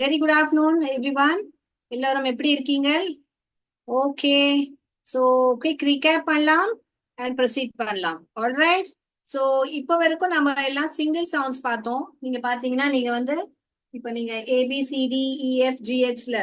Very good afternoon, everyone. எல்லாரும் எப்படி இருக்கீங்க? ஓகே. ஸோ குயிக் ரீகேப் பண்ணலாம் அண்ட் ப்ரொசீட் பண்ணலாம். ஆல்ரைட். ஸோ இப்போ வரைக்கும் நம்ம எல்லாம் சிங்கிள் சவுண்ட்ஸ் பார்த்தோம். நீங்க பாத்தீங்கன்னா நீங்க வந்து இப்போ நீங்க ABCDEFGHல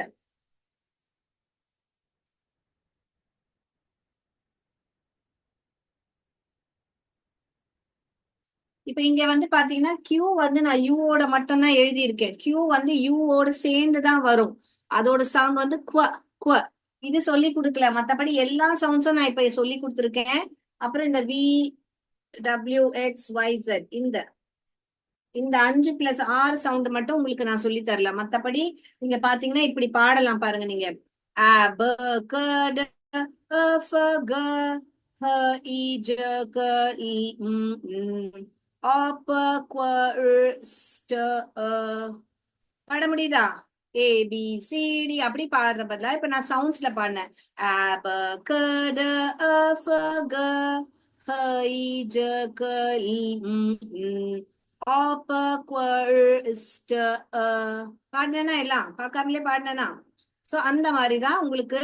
இப்போ இங்க வந்து பாத்தீங்கன்னா Q வந்து நான் யூவோட மட்டும் தான் எழுதியிருக்கேன். Q வந்து யூவோட சேர்ந்து தான் வரும். அதோட சவுண்ட் வந்து குவ குவ. இது சொல்லி கொடுக்கல, மத்தபடி எல்லா சவுண்ட்ஸும் நான் இப்ப சொல்லி கொடுத்துருக்கேன். அப்புறம் இந்த VWXYZ இந்த இந்த 5+6 சவுண்ட் மட்டும் உங்களுக்கு நான் சொல்லி தரல. மத்தபடி நீங்க பாத்தீங்கன்னா இப்படி பாடலாம் பாருங்க. நீங்க a b k d a f g h I j k l m n o p q r s t பாட முடியுதா? ABCD அப்படி பாடுற பதிலா இப்ப நான் சவுண்ட்ஸ்ல பாடினேன். a b k d a f g h I j k l m n பாடினா எல்லாம் பார்க்காமலே பாடினா. சோ அந்த மாதிரிதான் உங்களுக்கு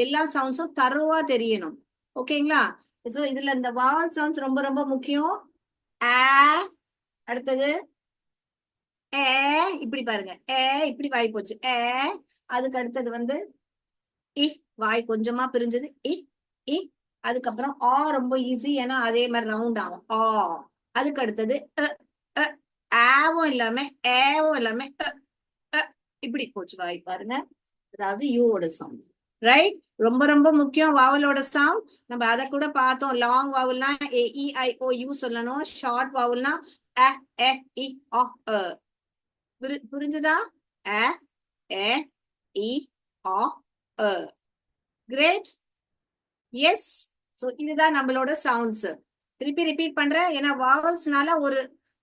எல்லா சவுண்ட்ஸும் தரோவா தெரியணும். ஓகேங்களா? சோ இதுல இந்த வாவல் சவுண்ட்ஸ் ரொம்ப ரொம்ப முக்கியம். ஆ, அடுத்தது ஏ, இப்படி பாருங்க. ஏ இப்படி வாய் போச்சு. ஏ, அதுக்கு அடுத்தது வந்து இ, வாய் கொஞ்சமா பிரிஞ்சது. இ இ, அதுக்கப்புறம் ஆ ரொம்ப ஈஸி, ஏன்னா அதே மாதிரி ரவுண்ட் ஆகும். ஆ, அதுக்கு அடுத்தது ஆவும் இல்லாம ஏவும் இல்லாம இப்படி போச்சு வாய் பாருங்க. அதாவது யூவோட சவுண்ட். ரைட். ரொம்ப ரொம்ப முக்கியம் வாவலோட சவுண்ட். நம்ம அதை கூட பார்த்தோம். லாங் வாவல்னா AEIOU சொல்லணும். ஷார்ட் வாவல்னா அ எ இ ஆ அ. புரிஞ்சுதா? அ எ இ ஆ அ. கிரேட். எஸ். சோ இதுதான் நம்மளோட சவுண்ட்ஸ். திருப்பி ரிப்பீட் பண்றேன், ஏன்னா வாவல்ஸ்னால ஒரு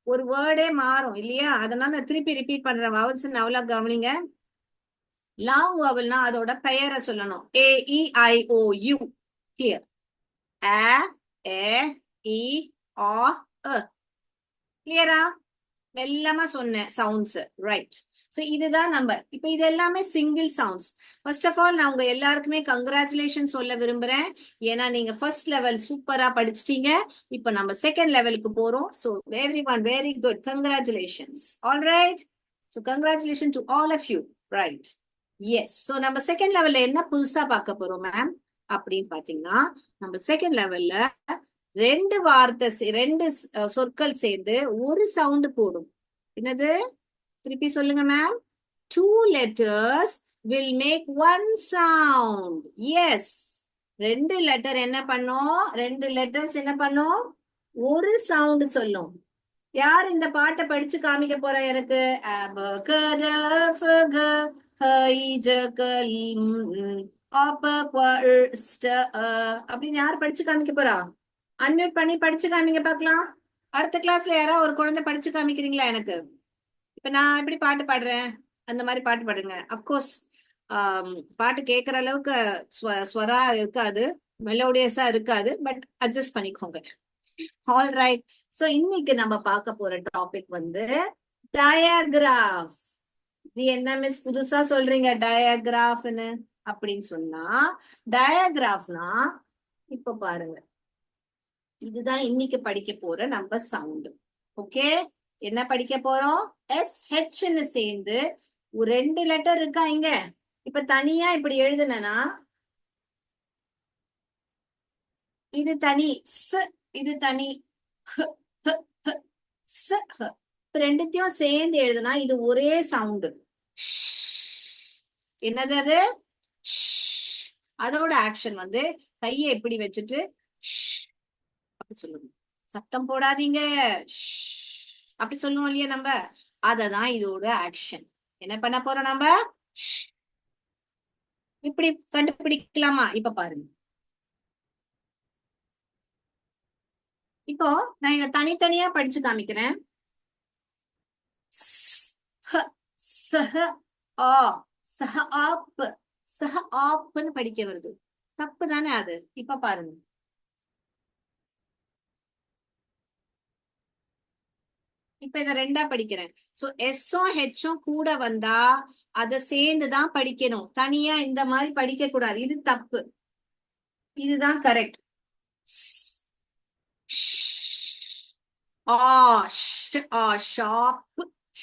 ஒரு வேர்டே மாறும் இல்லையா? அதனால நான் திருப்பி ரிப்பீட் பண்றேன். வாவல்ஸ் அவ்வளோ கவனிங்க. லாங் வாவல்னா அதோட பெயரை சொல்லணும். AEIOU. கிளியர். அ எ இ ஆ அ. கிளியரா? மெல்லமா சொன்னேன் சவுண்ட்ஸ். ரைட். சோ இதுதான் நம்ம இப்ப இது எல்லாமே single sounds. First of all நான் உங்க எல்லாருக்குமே கங்க்ராச்சுலேஷன் சொல்ல விரும்புறேன். ஏன்னா நீங்க ஃபர்ஸ்ட் லெவல் சூப்பரா படிச்சிட்டீங்க. இப்ப நம்ம செகண்ட் லெவலுக்கு போறோம். So everyone very good, congratulations. Alright. So congratulation to all of you. Right. Yes. சோ நம்ம செகண்ட் லெவல்ல என்ன புதுசா பார்க்க போறோம் மேம் அப்படின்னு பாத்தீங்கன்னா, நம்ம செகண்ட் லெவல்ல ரெண்டு வார்த்தை ரெண்டு சொற்கள் சேர்ந்து ஒரு சவுண்ட் போடும். என்னது? திருப்பி சொல்லுங்க ma'am. Two letters will make one sound. Yes. ரெண்டு லெட்டர் என்ன பண்ணும்? ரெண்டு லெட்டர்ஸ் என்ன பண்ணும்? ஒரு சவுண்ட் சொல்லும். யார் இந்த பாட்டை படிச்சு காமிக்க போற எனக்கு? அப்படின்னு யார் படிச்சு காமிக்க போறா? அன்மியூட் பண்ணி படிச்சு காமிங்க பாக்கலாம். அடுத்த கிளாஸ்ல யாராவது ஒரு குழந்தை படிச்சு காமிக்கிறீங்களா எனக்கு? இப்ப நான் எப்படி பாட்டு பாடுறேன் அந்த மாதிரி பாட்டு பாடுங்க. அப்கோர்ஸ் பாட்டு கேட்கற அளவுக்கு ஸ்வரா இருக்காது, மெலோடியஸா இருக்காது, பட் அட்ஜஸ்ட் பண்ணிக்கோங்க. All right. சோ இன்னைக்கு நம்ம பார்க்க போற டாபிக் வந்து டயக்ராஃப். இது என்ன மிஸ் புதுசா சொல்றீங்க டயக்ராஃப்னு அப்படின்னு சொன்னா, டயக்ராஃப்னா இப்ப பாருங்க, இதுதான் இன்னைக்கு படிக்க போற நம்ம சவுண்ட். ஓகே, என்ன படிக்க போறோம்? SHன்னு சேர்ந்து ஒரு ரெண்டு லெட்டர் இருக்கா இங்க. இப்ப தனியா இப்படி எழுதுனா இது தனி ஸ், இது தனி ஹ, ஹ, ஹ, ஸ், ஹ. இப்ப ரெண்டுத்தையும் சேர்ந்து எழுதுனா இது ஒரே சவுண்டு. என்னது அது? அதோட ஆக்ஷன் வந்து கையை எப்படி வச்சுட்டு அப்படி சொல்லுங்க. சத்தம் போடாதீங்க அப்படி சொல்லுவோம் இல்லையா நம்ம? அததான் இதோட ஆக்ஷன். என்ன பண்ண போறோம் நம்ம? இப்படி கண்டுபிடிக்கலாமா? இப்ப பாருங்க. இப்போ நான் இங்க தனித்தனியா படிச்சு காமிக்கிறேன். சஹ ஆ, சஹ ஆப், சஹ ஆப்னு படிக்க வருது. தப்பு தானே அது? இப்ப பாருங்க. இப்ப இத ரெண்டா படிக்கிறேன். சோ எஸ்ஸும் ஹெச்சும் கூட வந்தா அத சேர்ந்துதான் படிக்கணும். தனியா இந்த மாதிரி படிக்க கூடாது. இது தப்பு. இதுதான் கரெக்ட். ஷாப்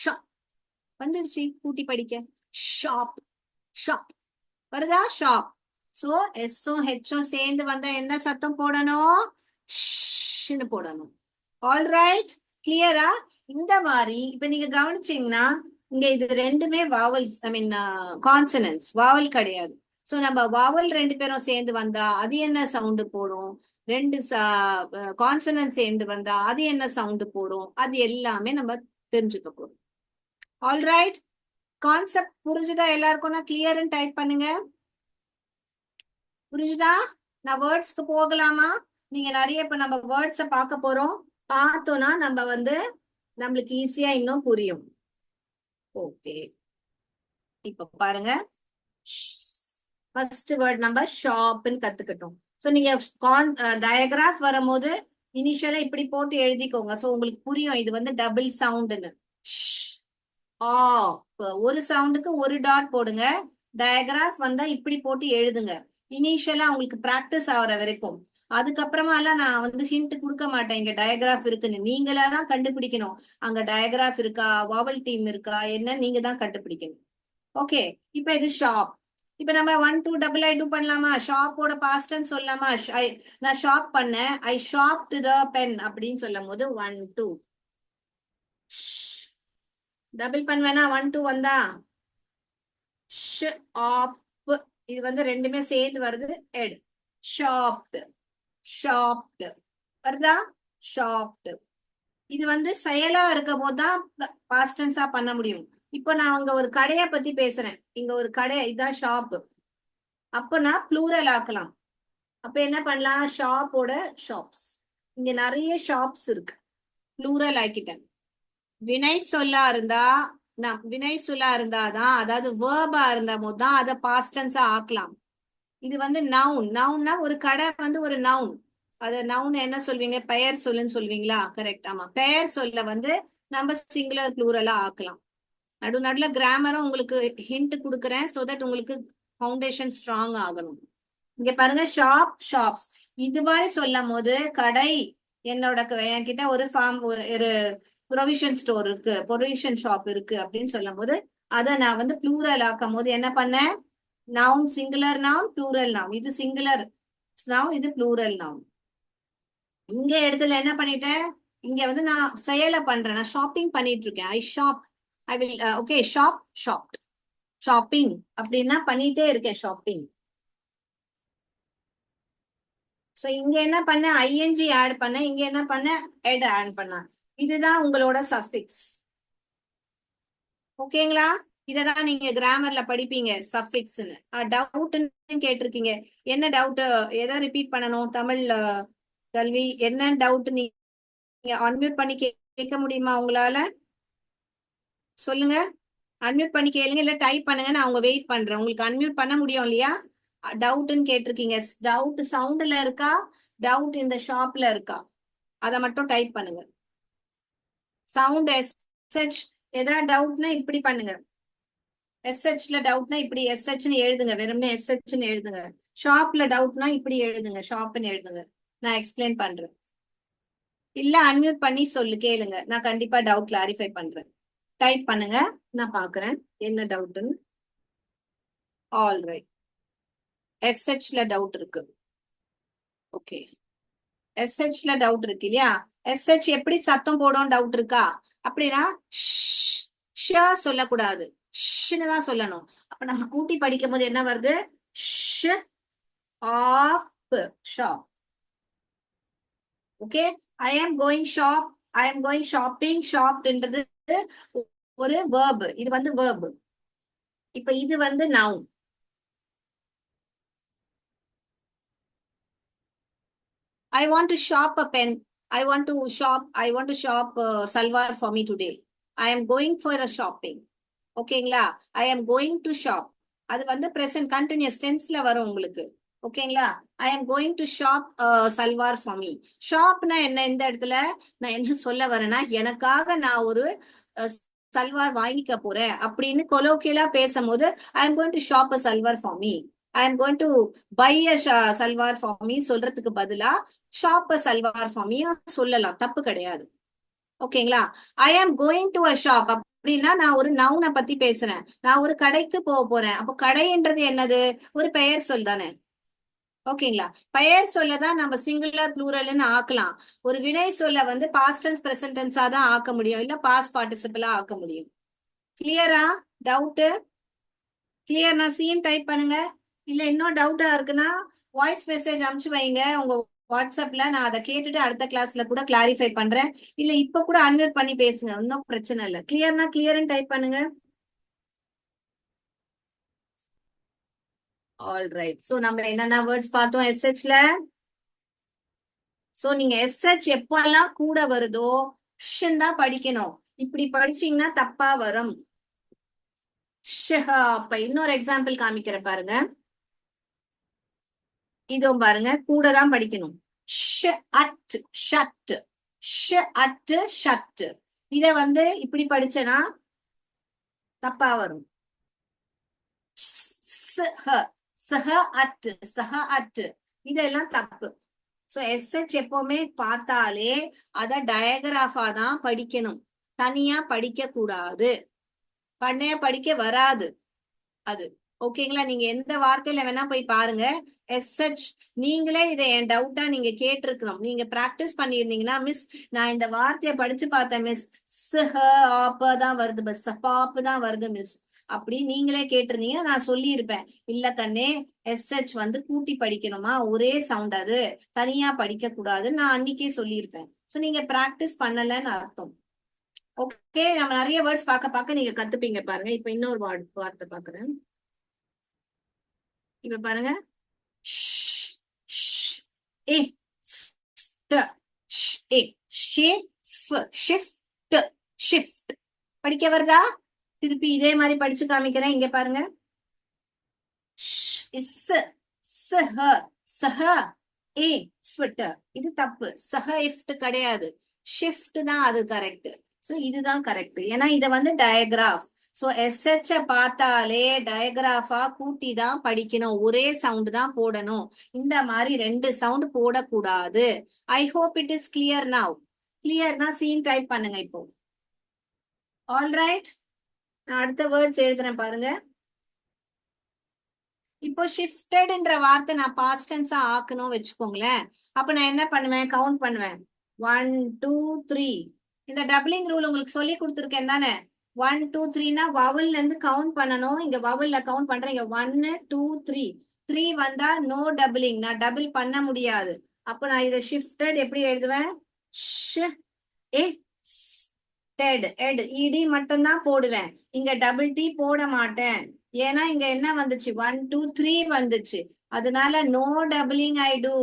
ஷாப் வந்துடுச்சு. கூட்டி படிக்க ஷாப் ஷாப் வருதா? ஷாப். சோ எஸ்ஸும் ஹெச்சும் சேர்ந்து வந்தா என்ன சத்தம் போடணும்? ஷ்னு போடணும். ஆல்ரைட், கிளியரா? இந்த மாதிரி இப்ப நீங்க கவனிச்சீங்கன்னா இங்க இது ரெண்டுமே வாவல்ஸ், ஐ மீன் கான்சனன்ஸ், வாவல் கிடையாது. சோ நம்ம வாவல் ரெண்டு பேரும் சேர்ந்து வந்தா அது என்ன சவுண்டு போடும், ரெண்டு கான்சனன்ட் சேர்ந்து வந்தா அது என்ன சவுண்டு போடும், அது எல்லாமே நம்ம தெரிஞ்சுக்க போறோம். ஆல்ரைட், கான்செப்ட் புரிஞ்சுதா எல்லாருக்கும்? நான் கிளியர்னு டைப் பண்ணுங்க. புரிஞ்சுதா? நான் வேர்ட்ஸ்க்கு போகலாமா? நீங்க நிறைய இப்ப நம்ம வேர்ட்ஸ பார்க்க போறோம். பார்த்தோம்னா நம்ம நம்மளுக்கு ஈஸியா இன்னும் புரியும். ஓகே, இப்ப பாருங்க. ஃபர்ஸ்ட் வேர்ட் நம்ம ஷாப்னு கத்துக்கிட்டோம். சோ நீங்க டயக்ராஃப் வரும்போது இனிஷியலா இப்படி போட்டு எழுதிக்கோங்க. சோ உங்களுக்கு புரியும் இது டபுள் சவுண்ட்னு. ஒரு சவுண்டுக்கு ஒரு டாட் போடுங்க. டயக்ராஃப் வந்தா இப்படி போட்டு எழுதுங்க. இனிஷியலா உங்களுக்கு பிராக்டிஸ் ஆகிற வரைக்கும். அதுக்கப்புறமா எல்லாம் நான் ஹிண்ட் கொடுக்க மாட்டேன் இங்க டயக்ராஃப் இருக்குன்னு. நீங்களா தான் கண்டுபிடிக்கணும். அங்க டயக்ராஃப் இருக்கா, வாவல் டீம் இருக்கா, என்ன நீங்க தான் கண்டுபிடிக்கணும். ஓகே, இப்ப இது ஷாப். இப்ப நம்ம 1 2 டபுள் ஐ டூ பண்ணலாமா? ஷாப்போட பாஸ்ட்ன்னு சொல்லலாமா? நான் ஷாப் பண்ணேன், ஐ ஷாப்ட் த பென் அப்படின்னு சொல்லும் போது 1 2 டபுள் பண்ணுவேனா? 1 2 வந்தா ஷாப். இது ரெண்டுமே சேர்ந்து வருது. எட் ஷாப்ட் ஷாப்ட் வருதா? ஷாப்ட். இது செயலா இருக்க போதுதான் பாஸ்டன்ஸா பண்ண முடியும். இப்போ நான் அங்க ஒரு கடைய பத்தி பேசுறேன். இங்க ஒரு கடை, இதான் ஷாப். அப்ப நான் ப்ளூரல் ஆக்கலாம். அப்ப என்ன பண்ணலாம்? ஷாப்போட ஷாப்ஸ். இங்க நிறைய ஷாப்ஸ் இருக்கு, ப்ளூரல் ஆக்கிட்டேன். வினை சொல்லா இருந்தாதான், அதாவது வேர்பா இருந்த போது தான் அதை பாஸ்டன்ஸா ஆக்கலாம். இது நவுன். நவுன்னா ஒரு கடை ஒரு நவுன். அத நவுன் என்ன சொல்வீங்க? பெயர் சொல்லுன்னு சொல்வீங்களா? கரெக்ட். ஆமா, பெயர் சொல்ல நம்ம சிங்குலர் ப்ளூரலா ஆக்கலாம். நடுவுல கிராமரும் உங்களுக்கு ஹிண்ட் கொடுக்குறேன், சோ தட் உங்களுக்கு ஃபவுண்டேஷன் ஸ்ட்ராங் ஆகணும். இங்க பாருங்க, ஷாப் ஷாப்ஸ். இது மாதிரி சொல்லும் போது கடை, என்கிட்ட ஒரு ஃபார்ம், ஒரு ப்ரொவிஷன் ஸ்டோர் இருக்கு, ப்ரொவிஷன் ஷாப் இருக்கு அப்படின்னு சொல்லும் போது அதை நான் ப்ளூரல் ஆக்கும் போது என்ன பண்ணேன்? Noun, singular noun, plural noun. இது சிங்குலர் நவுன், இது ப்ளூரல் நவுன். இங்க இடத்துல என்ன பண்ணிட்டேன்? இங்க நான் செயலை பண்றேன், நான் ஷாப்பிங் பண்ணிட்டு இருக்கேன். I shop, I will, okay, shop shopped. Shopping அப்படின்னா பண்ணிட்டே இருக்கேன், ஷாப்பிங். சோ இங்க என்ன பண்ண? ஐஎன்ஜி ஆட் பண்ண. இங்க என்ன பண்ண? எட் ஆட் பண்ண. இதுதான் உங்களோட சஃபிக்ஸ். ஓகேங்களா? இததான் நீங்க கிராமர்ல படிப்பீங்க, சஃபிக்ஸ்னு. டவுட்னு கேட்டிருக்கீங்க. என்ன டவுட்? எதை ரிப்பீட் பண்ணணும்? தமிழ் கல்வி என்ன டவுட்? நீங்க அன்மியூட் பண்ணி கேட்க முடியுமா உங்களால? சொல்லுங்க, அன்மியூட் பண்ணி கேளுங்க, இல்ல டைப் பண்ணுங்க, நான் அவங்க வெயிட் பண்றேன். உங்களுக்கு அன்மியூட் பண்ண முடியும் இல்லையா? டவுட்னு கேட்டிருக்கீங்க. டவுட் சவுண்ட்ல இருக்கா, டவுட் இந்த ஷாப்ல இருக்கா? அதை மட்டும் டைப் பண்ணுங்க. Sound S H. ஏதாவது டவுட்னா இப்படி பண்ணுங்க. எஸ்ஹெச்ல டவுட்னா இப்படி எஸ்ஹெச்னு எழுதுங்க, வெறும்னே எஸ்ஹெச்னு எழுதுங்க. ஷாப்ல டவுட்னா இப்படி எழுதுங்க, ஷாப்னு எழுதுங்க. நான் எக்ஸ்பிளைன் பண்றேன். இல்ல அன்மியூட் பண்ணி சொல்லு, கேளுங்க, நான் கண்டிப்பா டவுட் கிளாரிஃபை பண்றேன். டைப் பண்ணுங்க, நான் பாக்குறேன் என்ன டவுட்னு. ஆல்ரைட், எஸ்ஹெச்ல டவுட் இருக்கு. ஓகே, எஸ்ஹெச்ல டவுட் இருக்கு இல்லையா? எஸ்ஹெச் எப்படி சத்தம் போடும் டவுட் இருக்கா? அப்படின்னா சொல்லக்கூடாது, ஷ்னு தான் சொல்லணும். அப்ப நம்ம கூட்டி படிக்கும் போது என்ன வருது? Shop. Okay, I am going shop, I am going shopping. ஷாப்ன்றது ஒரு வேர்ப். இது வேர்ப். இப்ப இது noun. I want to shop a pen. I want to shop salwar for me today. I am going for a shopping. ஓகேங்களா? I am going to shop. அது present continuous tenseல வரும் உங்களுக்கு. ஓகேங்களா? I am going to shop salwar for me. ஷாப்னா என்ன? இந்த இடத்துல நான் என்ன சொல்ல வரேன்னா, எனக்காக நான் ஒரு சல்வார் வாங்கிக்க போறேன் அப்படின்னு கொலோக்கியலா பேசும்போது I am going to shop a salwar for me, I am going to buy a salwar for me சொல்றதுக்கு பதிலா shop a salwar for me சொல்லலாம், தப்பு கிடையாது. ஓகேங்களா? ஐ am going to a shop அப்படின்னா நான் ஒரு நவுனை பத்தி பேசுறேன். நான் ஒரு கடைக்கு போக போறேன். அப்போ கடைன்றது என்னது? ஒரு பெயர் சொல் தானே. ஓகேங்களா? பெயர் சொல்லதான் நம்ம சிங்குலர் ப்ளூரல்னு ஆக்கலாம். ஒரு வினை சொல்ல வந்து பாஸ்ட் டென்ஸ் பிரசன்ட் டென்ஸா தான் ஆக்க முடியும், இல்ல பாஸ்ட் பார்ட்டிசிபிளா ஆக்க முடியும். கிளியரா? டவுட்? கிளியர்னா சீன் டைப் பண்ணுங்க. இல்ல இன்னும் டவுட்டா இருக்குன்னா வாய்ஸ் மெசேஜ் அனுப்பிச்சு வைங்க உங்க வாட்ஸ்அப்ல. நான் அதை கேட்டுட்டு அடுத்த கிளாஸ்ல கூட கிளாரிஃபை பண்றேன். இல்ல இப்ப கூட அன்மியூட் பண்ணி பேசுங்க, ஒன்னும் பிரச்சனை இல்ல. கிளியர்னா கிளியர்னு டைப் பண்ணுங்க. All right. சோ நம்ம என்னென்ன வேர்ட்ஸ் பார்த்தோம் எஸ்ஹெச்ல? சோ நீங்க எஸ்ஹெச் எப்பெல்லாம் கூட வருதோ ஷ் தான் படிக்கணும். இப்படி படிச்சீங்கன்னா தப்பா வரும். அப்ப இன்னொரு எக்ஸாம்பிள் காமிக்கிற பாருங்க. இதுவும் பாருங்க, கூட தான் படிக்கணும். ஷ் அட் ஷட், ஷ் அட் ஷட். இத வந்து இப்படி படிச்சனா தப்பா வரும். சஹ அட், சஹ அட், இதெல்லாம் தப்பு. சோ எஸ்ஹெச் எப்பவுமே பார்த்தாலே அத டயகிராஃபா தான் படிக்கணும், தனியா படிக்க கூடாது. பண்ணைய படிக்க வராது அது. ஓகேங்களா? நீங்க எந்த வார்த்தையில வேணா போய் பாருங்க. எஸ்ஹெச் நீங்களே இதை என் டவுட்டா நீங்க கேட்டிருக்கணும். நீங்க பிராக்டிஸ் பண்ணிருந்தீங்கன்னா, மிஸ் நான் இந்த வார்த்தையை படிச்சு பார்த்தேன் மிஸ், ஸ்ஹ ஆப்ப தான் வருது, பஸ் பாப்பு தான் வருது மிஸ், அப்படி நீங்களே கேட்டிருந்தீங்க, நான் சொல்லியிருப்பேன். இல்ல கண்ணே, எஸ்ஹெச் வந்து கூட்டி படிக்கணுமா, ஒரே சவுண்ட், அது தனியா படிக்க கூடாது, நான் அன்னைக்கே சொல்லியிருப்பேன். சோ நீங்க பிராக்டிஸ் பண்ணலன்னு அர்த்தம். ஓகே, நம்ம நிறைய வேர்ட்ஸ் பார்க்க நீங்க கத்துப்பீங்க பாருங்க. இப்ப இன்னொரு வார்த்தை பாக்குறேன். இப்ப பாருங்க, ஷிஃப்ட் படிக்க வருதா? திருப்பி இதே மாதிரி படிச்சு காமிக்கிறேன். இங்க பாருங்க, இது தப்பு. சஹ இஃப்ட் கிடையாது, ஷிஃப்ட் தான் அது கரெக்ட். சோ இதுதான் கரெக்ட். ஏன்னா இத வந்து டயகிராஃப். சோ எஸ்ஹெச் பார்த்தாலே டயகிராஃபா கூட்டி தான் படிக்கணும், ஒரே சவுண்ட் தான் போடணும். இந்த மாதிரி ரெண்டு சவுண்ட் போடக்கூடாது. I hope it is clear now. கிளியர்னா சீன் டைப் பண்ணுங்க இப்போ. ஆல் ரைட், நான் அடுத்த வேர்ட்ஸ் எழுதுறேன் பாருங்க. இப்போ ஷிஃப்டட்ன்ற வார்த்தை நான் பாஸ்ட் டென்ஸா ஆக்கணும் வச்சுக்கோங்களேன். அப்ப நான் என்ன பண்ணுவேன்? கவுண்ட் பண்ணுவேன். 1 2 3. இந்த டபுளிங் ரூல் உங்களுக்கு சொல்லி கொடுத்துருக்கேன் தானே. 1 2 3னா வவல்ல இருந்து கவுண்ட் பண்ணணும். இங்க வவல்ல கவுண்ட் பண்றேன். இங்க 1 2 3. 3 வந்தா நோ டபுளிங், நான் டபுள் பண்ண முடியாது. அப்ப நான் இதை ஷிஃப்டட் எப்படி எழுதுவேன்? இடி மட்டும் தான் போடுவேன், இங்க டபுள் டி போட மாட்டேன். ஏன்னா இங்க என்ன வந்துச்சு? 1 2 3 வந்துச்சு. அதனால நோ டபுளிங் ஐ டூ.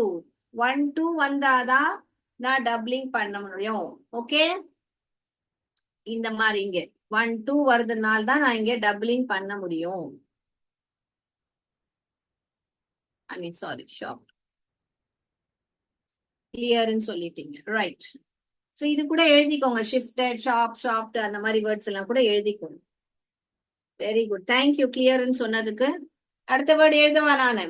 1 2 வந்தாதான் நான் டபுளிங் பண்ண முடியும். ஓகே, இந்த மாதிரி இங்க 1 2 வருதுனால தான் நான் இங்க டபுளிங் பண்ண முடியும். ஐ மீன் சாரி, ஷாப் கிளியர்னு சொல்லிட்டீங்க, ரைட். சோ இது கூட எழுதிக்கோங்க, ஷிஃப்டட், ஷாப்ட், அந்த மாதிரி வேர்ட்ஸ் எல்லாம் கூட எழுதிக்கோங்க. வெரி குட், தேங்க்யூ கிளியர்னு சொன்னதுக்கு. அடுத்த வேர்டு எழுதவா நானு?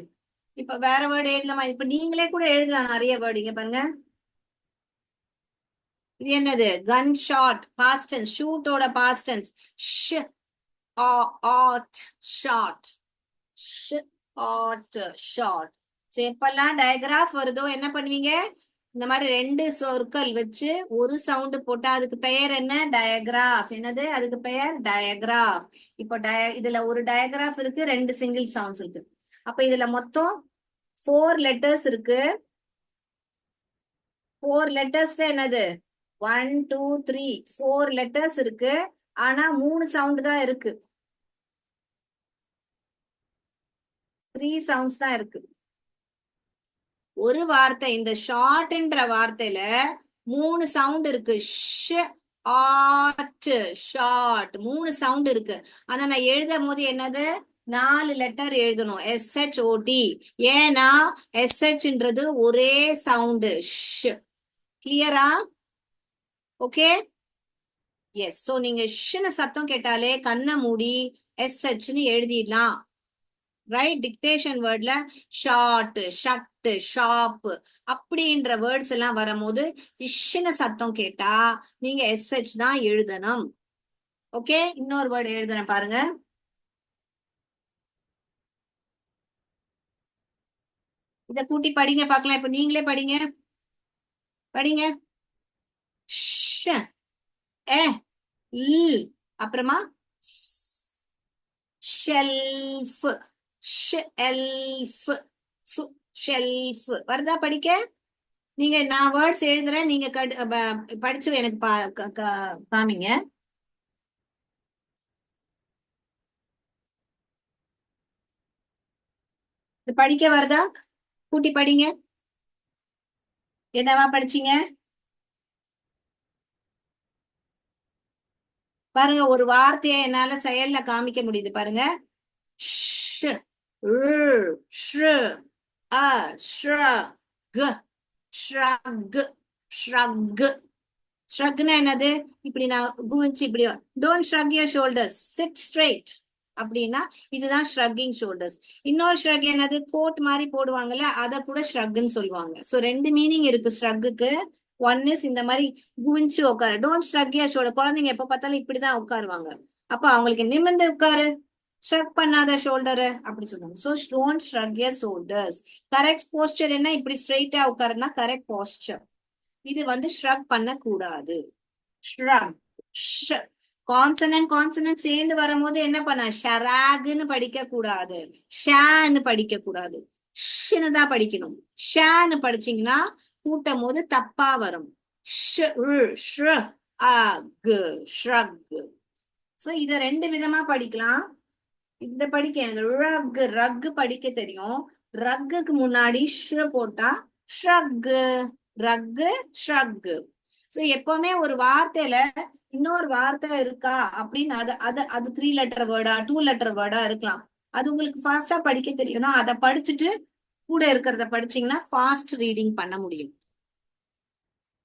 இப்ப வேற வேர்டு எழுதலாமா? இப்ப நீங்களே கூட எழுதலாம் நிறைய வேர்டு. இங்க பாருங்க, இது என்னது? Gun shot, past tense. ஷூட்டோட past tense shot, shot. So எப்பெல்லாம் டயகிராஃப் வருதோ என்ன பண்ணுவீங்க? இந்த மாதிரி ரெண்டு சொற்கள் வச்சு ஒரு சவுண்ட் போட்டா அதுக்கு பெயர் என்ன? டயகிராஃப். என்னது அதுக்கு பெயர்? டயகிராஃப். இப்போ இதுல ஒரு டயகிராஃப் இருக்கு, ரெண்டு சிங்கிள் சவுண்ட்ஸ் இருக்கு. அப்ப இதுல மொத்தம் 4 லெட்டர்ஸ் இருக்கு. 4 லெட்டர்ஸ்ல என்னது? 1 2 3 4 லெட்டர்ஸ் இருக்கு. ஆனா 3 சவுண்ட் தான் இருக்கு, 3 சவுண்ட்ஸ் தான் இருக்கு. ஒரு வார்த்தை, இந்த ஷார்ட்ன்ற வார்த்தையில 3 சவுண்ட் இருக்கு. ஷார்ட், 3 சவுண்ட் இருக்கு. ஆனா நான் எழுதும் போது என்னது? 4 லெட்டர் எழுதணும் SHOT. ஏன்னா SHன்றது ஒரே சவுண்டு ஷ். கிளியரா? Okay yes. சோ நீங்க ஷ்னு சத்தம் கேட்டாலே கண்ணை மூடி SHன்னு எழுதிடலாம். ரைட்? டிக்டேஷன் வேர்ட்ல ஷார்ட், ஷட், ஷாப் அப்படின்ற வேர்ட்ஸ் எல்லாம் வரும்போது இஷ்னு சத்தம் கேட்டா நீங்க SH தான் எழுதணும். ஓகே, இன்னொரு வேர்டு எழுதுறேன் பாருங்க. இத கூட்டி படிங்க பார்க்கலாம். இப்ப நீங்களே படிங்க. படிங்க. ஷ, எ, ல், அப்புறமா ஷெல்ஃப், ஷெல்ஃப், ஷெல்ஃப் வருதா படிக்க? நீங்க நான் வேர்ட்ஸ் எழுதுறேன், நீங்க படிச்சு எனக்கு காமிங்க. படிக்க வருதா? கூட்டி படிங்க. என்னவா படிச்சீங்க பாருங்க. ஒரு வார்த்தையை என்னால செயல்ல காமிக்க முடியுது பாருங்க. ஷ், ஷ், அ, ஷ்ரக், ஷ்ரக், ஷ்ரக். ஷ்ரக்னா என்னது? இப்படி நான் குவிச்சு இப்படி don't shrug your shoulders, sit straight அப்படின்னா இதுதான் ஷ்ரக்கிங் ஷோல்டர்ஸ். இன்னொரு ஷ்ரக் என்னது? கோட் மாதிரி போடுவாங்கல்ல, அதை கூட ஷ்ரக்னு சொல்லுவாங்க. சோ 2 மீனிங் இருக்கு ஷ்ரக்குக்கு. ஒன் இஸ் இந்த மாதிரி குவிஞ்சு உட்காரு. Don't shrug your shoulder. குழந்தைங்க எப்ப பார்த்தாலும் இப்படிதான் உட்காருவாங்க. அப்ப அவங்களுக்கு நிமிர்ந்து உட்காரு, ஷ்ரக் பண்ணாத ஷோல்டர் அப்படி சொல்லுவாங்க. So don't shrug your shoulders. Correct poster என்ன? இப்படி ஸ்ட்ரைட்டா உட்காருன்னா கரெக்ட் போஸ்டர். இது ஷ்ரக் பண்ண கூடாது. ஷ்ரக், கான்சனன்ட் சேர்ந்து வரும்போது என்ன பண்ண? ஷராக்னு படிக்க கூடாது, ஷான்னு படிக்க கூடாது, ஷ்னு தான் படிக்கணும். ஷான்னு படிச்சீங்கன்னா கூட்டும் போது தப்பா வரும். சோ இத 2 விதமா படிக்கலாம். இந்த படிக்க எனக்கு ரக் படிக்க தெரியும். ரக்குக்கு முன்னாடி ஷ் போட்டா ஷ்ரக், ரக்கு, ஷ்ரக். சோ எப்பவுமே ஒரு வார்த்தையில இன்னொரு வார்த்தை இருக்கா அப்படின்னு அது 3 லெட்டர் வேர்டா 2 லெட்டர் வேர்டா இருக்கலாம். அது உங்களுக்கு ஃபாஸ்டா படிக்க தெரியும்னா அதை படிச்சுட்டு கூட இருக்கிறத படிச்சீங்கன்னா ஃபாஸ்ட் ரீடிங் பண்ண முடியும்.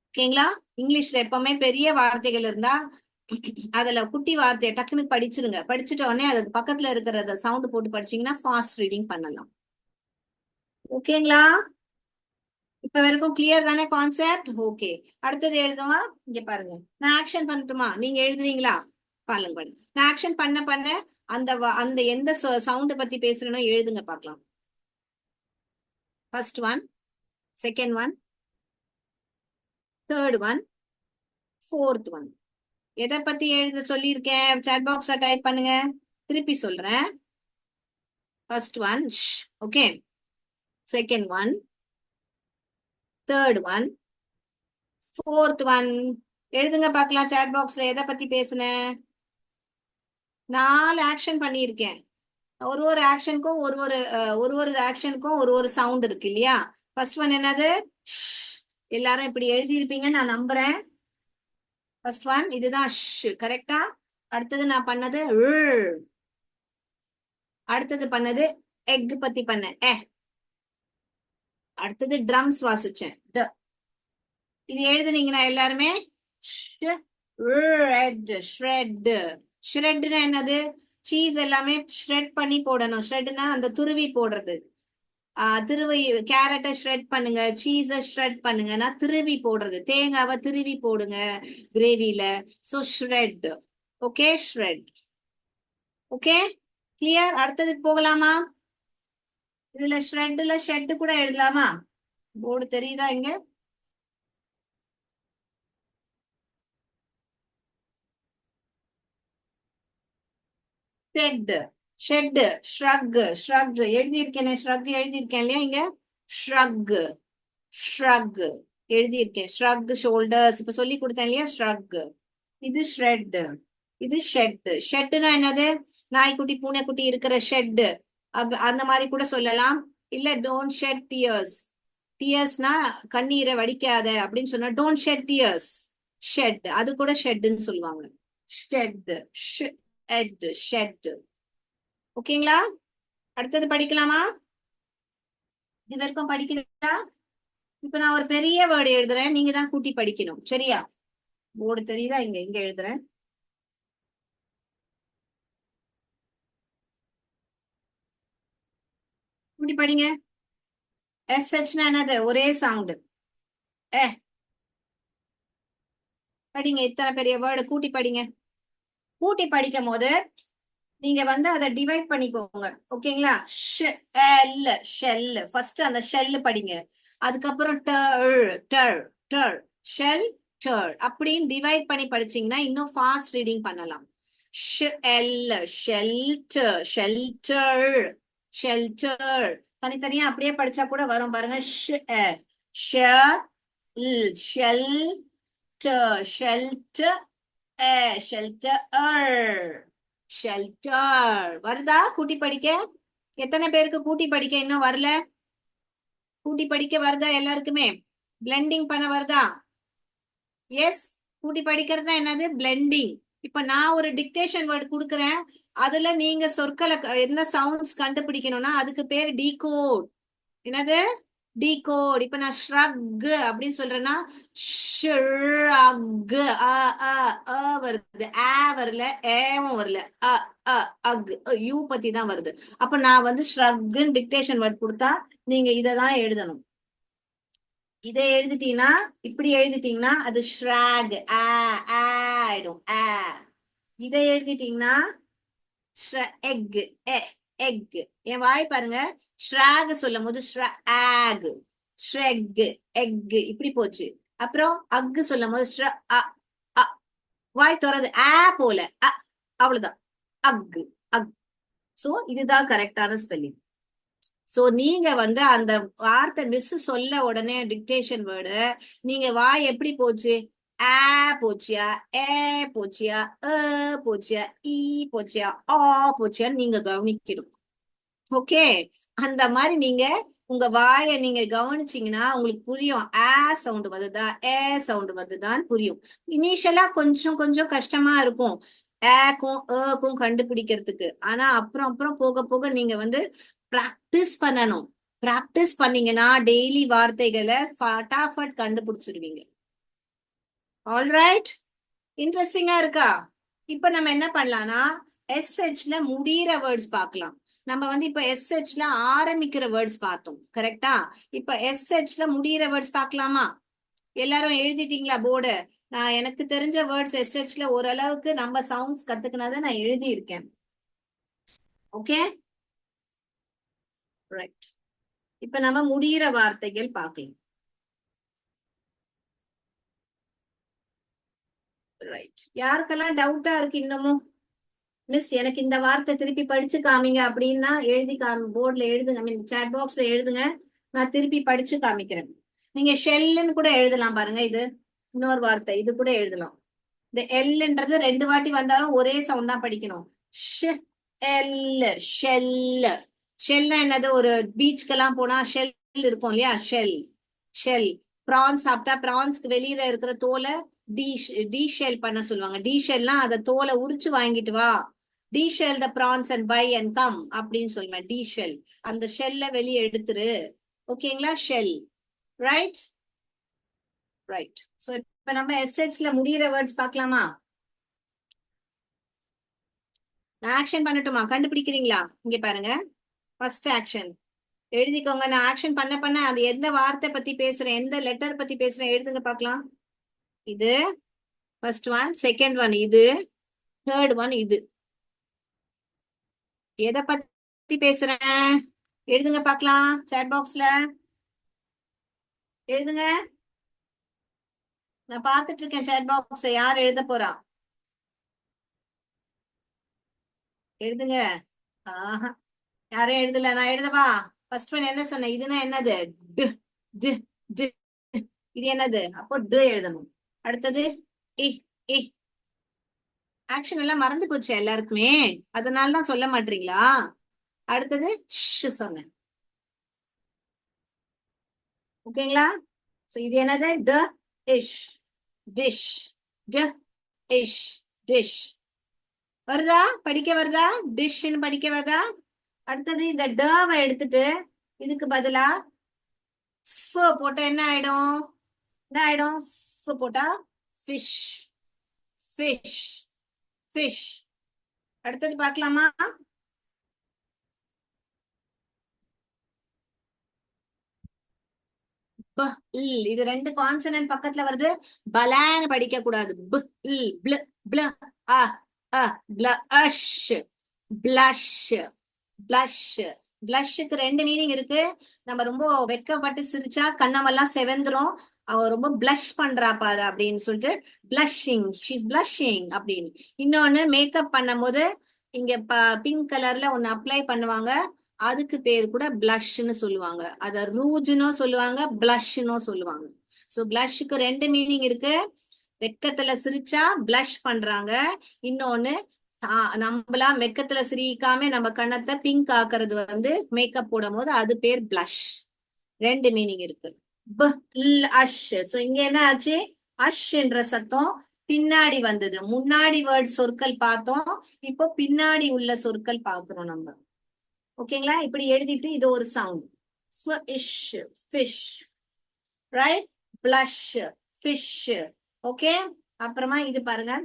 ஓகேங்களா? இங்கிலீஷ்ல எப்பவுமே பெரிய வார்த்தைகள் இருந்தா அதுல குட்டி வார்த்தையை டக்குன்னு படிச்சிருங்க. படிச்சுட்ட உடனே அதுக்கு பக்கத்துல இருக்கிறத சவுண்ட் போட்டு படிச்சீங்கன்னா ஃபாஸ்ட் ரீடிங் பண்ணலாம். ஓகேங்களா? இப்ப வரைக்கும் கிளியர் தானே கான்செப்ட்? ஓகே, அடுத்தது எழுதுவா. இங்க பாருங்க, நான் ஆக்ஷன் பண்ணட்டுமா? நீங்க எழுதுறீங்களா? பாருங்க பாருங்க, நான் ஆக்ஷன் பண்ண பண்ண அந்த எந்த சவுண்ட் பத்தி பேசுறேனோ எழுதுங்க பார்க்கலாம். First one, second one, third one, fourth one. எதை பத்தி எழுத சொல்லியிருக்கேன்? சாட் பாக்ஸ்ல டைப் பண்ணுங்க. திருப்பி சொல்றேன். First one okay, second one, third one, fourth one. எழுதுங்க பார்க்கலாம் சாட் பாக்ஸ்ல எதை பத்தி பேசுனேன். 4 ஆக்ஷன் பண்ணியிருக்கேன். ஒரு ஆக்ஷனுக்கும் ஒரு ஆக்ஷனுக்கும் ஒரு சவுண்ட் இருக்கு இல்லையா? ஃபர்ஸ்ட் ஒன் என்னது? எல்லாரும் இப்படி எழுதியிருப்பீங்கன்னு நான் நம்புறேன். ஃபர்ஸ்ட் ஒன் இதுதான் கரெக்டா? அடுத்தது நான் பண்ணது அடுத்தது பண்ணது எக் பத்தி பண்ணேன். அடுத்தது ட்ரம்ஸ் வாசிச்சேன். இது எழுதுனீங்கன்னா எல்லாருமே ஷ்ரெட்னா என்னது? சீஸ் எல்லாமே ஷ்ரெட் பண்ணி போடணும். ஷ்ரெட்னா அந்த துருவி போடுறது. திருவி கேரட்டை ஷ்ரெட் பண்ணுங்க, சீஸை ஷ்ரெட் பண்ணுங்கன்னா திருவி போடுறது. தேங்காவை திருவி போடுங்க கிரேவில. So shred. Okay, shred. Okay, clear? அடுத்ததுக்கு போகலாமா? இதுல ஷ்ரெட்ல ஷெட் கூட எழுதலாமா? போர்டு தெரியுதா இங்க? ஷெட், ஷெட், ஷ்ரக், ஷ்ரக் எழுதியிருக்கேன். ஷ்ரக் எழுதியிருக்கேன் இல்லையா? இங்க ஷ்ரக், ஷ்ரக் எழுதியிருக்கேன். ஷ்ரக் ஷோல்டர்ஸ் இப்ப சொல்லி கொடுத்தேன் இல்லையா? ஷ்ரக். இது ஷ்ரெட், இது ஷெட். ஷெட்னா என்னது? நாய்க்குட்டி பூனைக்குட்டி இருக்கிற ஷெட். அந்த மாதிரி கூட சொல்லலாம். இல்ல டோன்ட் ஷெட் டியர்ஸ். டியர்ஸ்னா கண்ணீரை வடிக்காத அப்படின்னு சொன்னா டோன்ட் ஷெட் டியர்ஸ். ஷெட், அது கூட ஷெட்னு சொல்லுவாங்க. Shed, shed, shed. ஓகேங்களா? அடுத்தது படிக்கலாமா? இது வரைக்கும் படிக்கிறதா? இப்ப நான் ஒரு பெரிய வேர்டு எழுதுறேன், நீங்க தான் கூட்டி படிக்கணும், சரியா? போர்டு தெரியுதா? இங்க இங்க எழுதுறேன். கூட்டி படிங்க. SH என்னது? ஒரே சவுண்ட். ஏ படிங்க, இத்தனை பெரிய வேர்டு கூட்டி படிங்க. கூட்டி படிக்கும் போது நீங்க வந்து அதை டிவைட் பண்ணிக்கோங்க, ஓகேங்களா? ஷெல் ஃபர்ஸ்ட் அந்த ஷெல் படிங்க. அதுக்கப்புறம் ஷெல் அப்படின்னு டிவைட் பண்ணி படிச்சீங்கன்னா இன்னும் ஃபாஸ்ட் ரீடிங் பண்ணலாம். ஷெல்டர் ஷெல்டர் ஷெல்டர் தனித்தனியா அப்படியே படிச்சா கூட வரும் பாருங்க. ஷெல்டர் ஷெல்டர் ஷெல்டர் வருதா? கூட்டி படிக்க எத்தனை பேருக்கு கூட்டி படிக்க இன்னும் வரல? கூட்டி படிக்க வருதா எல்லாருக்குமே? பிளெண்டிங் பண்ண வருதா? எஸ். கூட்டி படிக்கிறது தான் என்னது? பிளெண்டிங். இப்ப நான் ஒரு டிக்டேஷன் வேர்டு கொடுக்குறேன், அதுல நீங்க சொற்களை என்ன சவுண்ட்ஸ் கண்டுபிடிக்கணும்னா அதுக்கு பேர் டீகோட். என்னது? டீகோட். இப்ப நான் ஷ்ரக் அப்படின்னு சொல்றேன்னா ஷ்ரக் வருது, வரல, ஏவும் வரல, அக் யூ பத்தி தான் வருது. அப்ப நான் வந்து ஷ்ரக்னு டிக்டேஷன் வேர்ட் கொடுத்தா நீங்க இததான் எழுதணும். இதை எழுதிட்டீங்கன்னா, இப்படி எழுதிட்டீங்கன்னா அது ஷ்ராக் ஆயிடும். இதை எழுதிட்டீங்கன்னா எக் எக். என் வாய் பாருங்க, ஷ்ராக் சொல்லும் போது ஷ்ராக் ஷ்ரெக் எக் இப்படி போச்சு. அப்புறம் அக்கு சொல்லும் போது வாய் திறது போல அவ்வளவுதான். அக் அக். சோ இதுதான் கரெக்டான ஸ்பெல்லிங். சோ நீங்க வந்து அந்த வார்த்தை மிஸ் சொல்ல உடனே டிக்டேஷன் வேர்டு நீங்க வாய் எப்படி போச்சு? போச்சியா, ஏ போச்சியா, போச்சியா, ஈ போச்சியா, போச்சியான்னு நீங்க கவனிக்கணும். ஓகே, அந்த மாதிரி நீங்க உங்க வாயை நீங்க கவனிச்சீங்கன்னா உங்களுக்கு புரியும். சவுண்ட் வருதா, சவுண்ட் வருதுதான் புரியும். இனிஷியலா கொஞ்சம் கொஞ்சம் கஷ்டமா இருக்கும் ஏக்கும் கண்டுபிடிக்கிறதுக்கு. ஆனா அப்புறம் அப்புறம் போக போக நீங்க வந்து பிராக்டிஸ் பண்ணணும். பிராக்டிஸ் பண்ணீங்கன்னா டெய்லி வார்த்தைகளை ஃபட்டாஃபட் கண்டுபிடிச்சிருவீங்க. ஆல்ரைட், இன்ட்ரெஸ்டிங்கா இருக்கா? இப்ப நம்ம என்ன பண்ணலாம்னா SHல முடியிற வேர்ட்ஸ் பார்க்கலாம். நம்ம வந்து இப்ப SHல ஆரம்பிக்கிற வேர்ட்ஸ் பார்த்தோம், கரெக்டா? இப்ப SHல முடியிற வேர்ட்ஸ் பார்க்கலாமா? எல்லாரும் எழுதிட்டீங்களா போர்டு? நான் எனக்கு தெரிஞ்ச வேர்ட்ஸ் SHல ஓரளவுக்கு நம்ம சவுண்ட்ஸ் கத்துக்கினதை நான் எழுதி இருக்கேன். Okay, right. இப்ப நம்ம முடியிற வார்த்தைகள் பார்க்கலாம். ரைட், யாருக்கெல்லாம் டவுட்டா இருக்கு இன்னமும்? மிஸ் எனக்கு இந்த வார்த்தை திருப்பி படிச்சு காமிங்க அப்படின்னா எழுதி போர்ட்ல எழுதுங்க, மீன் சாட் பாக்ஸ்ல எழுதுங்க, நான் திருப்பி படிச்சு காமிக்கிறேன். நீங்க ஷெல்லுன்னு கூட எழுதலாம் பாருங்க. இது இன்னொரு வார்த்தை, இது கூட எழுதலாம். இந்த எல்ன்றது 2 வாட்டி வந்தாலும் ஒரே சவுண்ட் தான் படிக்கணும். ஷெல். ஷெல்னா என்னது? ஒரு பீச்சுக்கெல்லாம் போனா ஷெல் இருக்கும் இல்லையா? Shell shell. ப்ரான்ஸ் சாப்பிட்டா ப்ரான்ஸ்க்கு வெளியில இருக்கிற தோலை டி ஷெல் பண்ண சொல்லுவாங்க. டி ஷெல்னா அதை தோலை உரிச்சு வாங்கிட்டு வா. Deshell the prawns and buy and come அப்படின்னு சொல்லுவேன். டி ஷெல், அந்த ஷெல்ல வெளியே எடுத்துரு. ஓகேங்களா? ஷெல். Right right. சோ இப்ப நம்ம SHல முடியிற வேர்ட்ஸ் பார்க்கலாமா? நான் ஆக்ஷன் பண்ணட்டுமா? கண்டுபிடிக்கிறீங்களா? இங்க பாருங்க, ஃபர்ஸ்ட் ஆக்ஷன் எழுதிக்கோங்க. நான் ஆக்ஷன் பண்ண பண்ண அது எந்த வார்த்தை பத்தி பேசுறேன், எந்த லெட்டர் பத்தி பேசுறேன் எழுதுங்க பார்க்கலாம். இது ஃபர்ஸ்ட் ஒன், செகண்ட் ஒன் இது, தேர்ட் ஒன் இது. எதை பத்தி பேசுறேன் எழுதுங்க பார்க்கலாம். சாட் பாக்ஸ்ல எழுதுங்க. நான் பார்த்துட்டு இருக்கேன் சாட் பாக்ஸ், யார் எழுத போறா? எழுதுங்க. ஆஹா, யாரும் எழுதல, நான் எழுதவா? ஃபர்ஸ்ட் ஒன் என்ன சொன்னேன்? இதுனா என்னது? To to to. இது என்னது? அப்போ டு எழுதணும். அடுத்தது இ இ. ஆக்ஷன் எல்லாம் மறந்து போச்சு எல்லாருக்குமே, அதனால தான் சொல்ல மாட்டீங்களா? அடுத்தது ஷ் சொன்னேன். ஓகேங்களா? சோ இது என்னது? ட இஷ் டிஷ். ட இஷ் டிஷ். வருதா? படிக்க வருதா? டிஷ்ன்னு படிக்க வருதா? அடுத்தது இந்த டவை எடுத்துட்டு இதுக்கு பதிலா போட்டா என்ன ஆயிடும்? என்ன ஆயிடும்? போட்டா ஃபிஷ், ஃபிஷ், ஃபிஷ். அடுத்தது பார்க்கலாமா? ப இல் இது ரெண்டு கான்சனன்ட் பக்கத்துல வருது. பலான்னு படிக்க கூடாது. ப இல் ப்ள ப்ள அ அ ப்ளஷ், ப்ளஷ், ப்ளஷ். ப்ளஷ்க்கு ரெண்டு மீனிங் இருக்கு. நம்ம ரொம்ப வெக்கப்பட்டு சிரிச்சா கண்ணமெல்லாம் செவந்துரும். அவ ரொம்ப ப்ளஷ் பண்றா பாரு அப்படின்னு சொல்லிட்டு பிளஷிங், ஷீஸ் பிளஷிங் அப்படின்னு. இன்னொன்னு மேக்கப் பண்ணும் போது இங்க பிங்க் கலர்ல ஒன்னு அப்ளை பண்ணுவாங்க. அதுக்கு பேர் கூட பிளஷ்ன்னு சொல்லுவாங்க. அத ரூஜ்னோ சொல்லுவாங்க, பிளஷ்னோ சொல்லுவாங்க. சோ பிளஷ்க்கு ரெண்டு மீனிங் இருக்கு. வெக்கத்துல சிரிச்சா பிளஷ் பண்றாங்க. இன்னொன்னு நம்மளா வெக்கத்துல சிரிக்காம நம்ம கண்ணத்தை பிங்க் ஆக்குறது வந்து மேக்கப் போடும் போது அது பேர் பிளஷ். ரெண்டு மீனிங் இருக்கு. அஷ். சோ இங்க என்ன ஆச்சு? அஷ் என்ற சத்தம் பின்னாடி வந்தது. முன்னாடி வேர்ட் சொற்கள் பார்த்தோம். இப்போ பின்னாடி உள்ள சொற்கள் பார்க்கிறோம் நம்ம. ஓகேங்களா? இப்படி எழுதிட்டு இது ஒரு sound. Fish, fish, right? Blush, fish. Okay. அப்புறமா இது பாருங்க.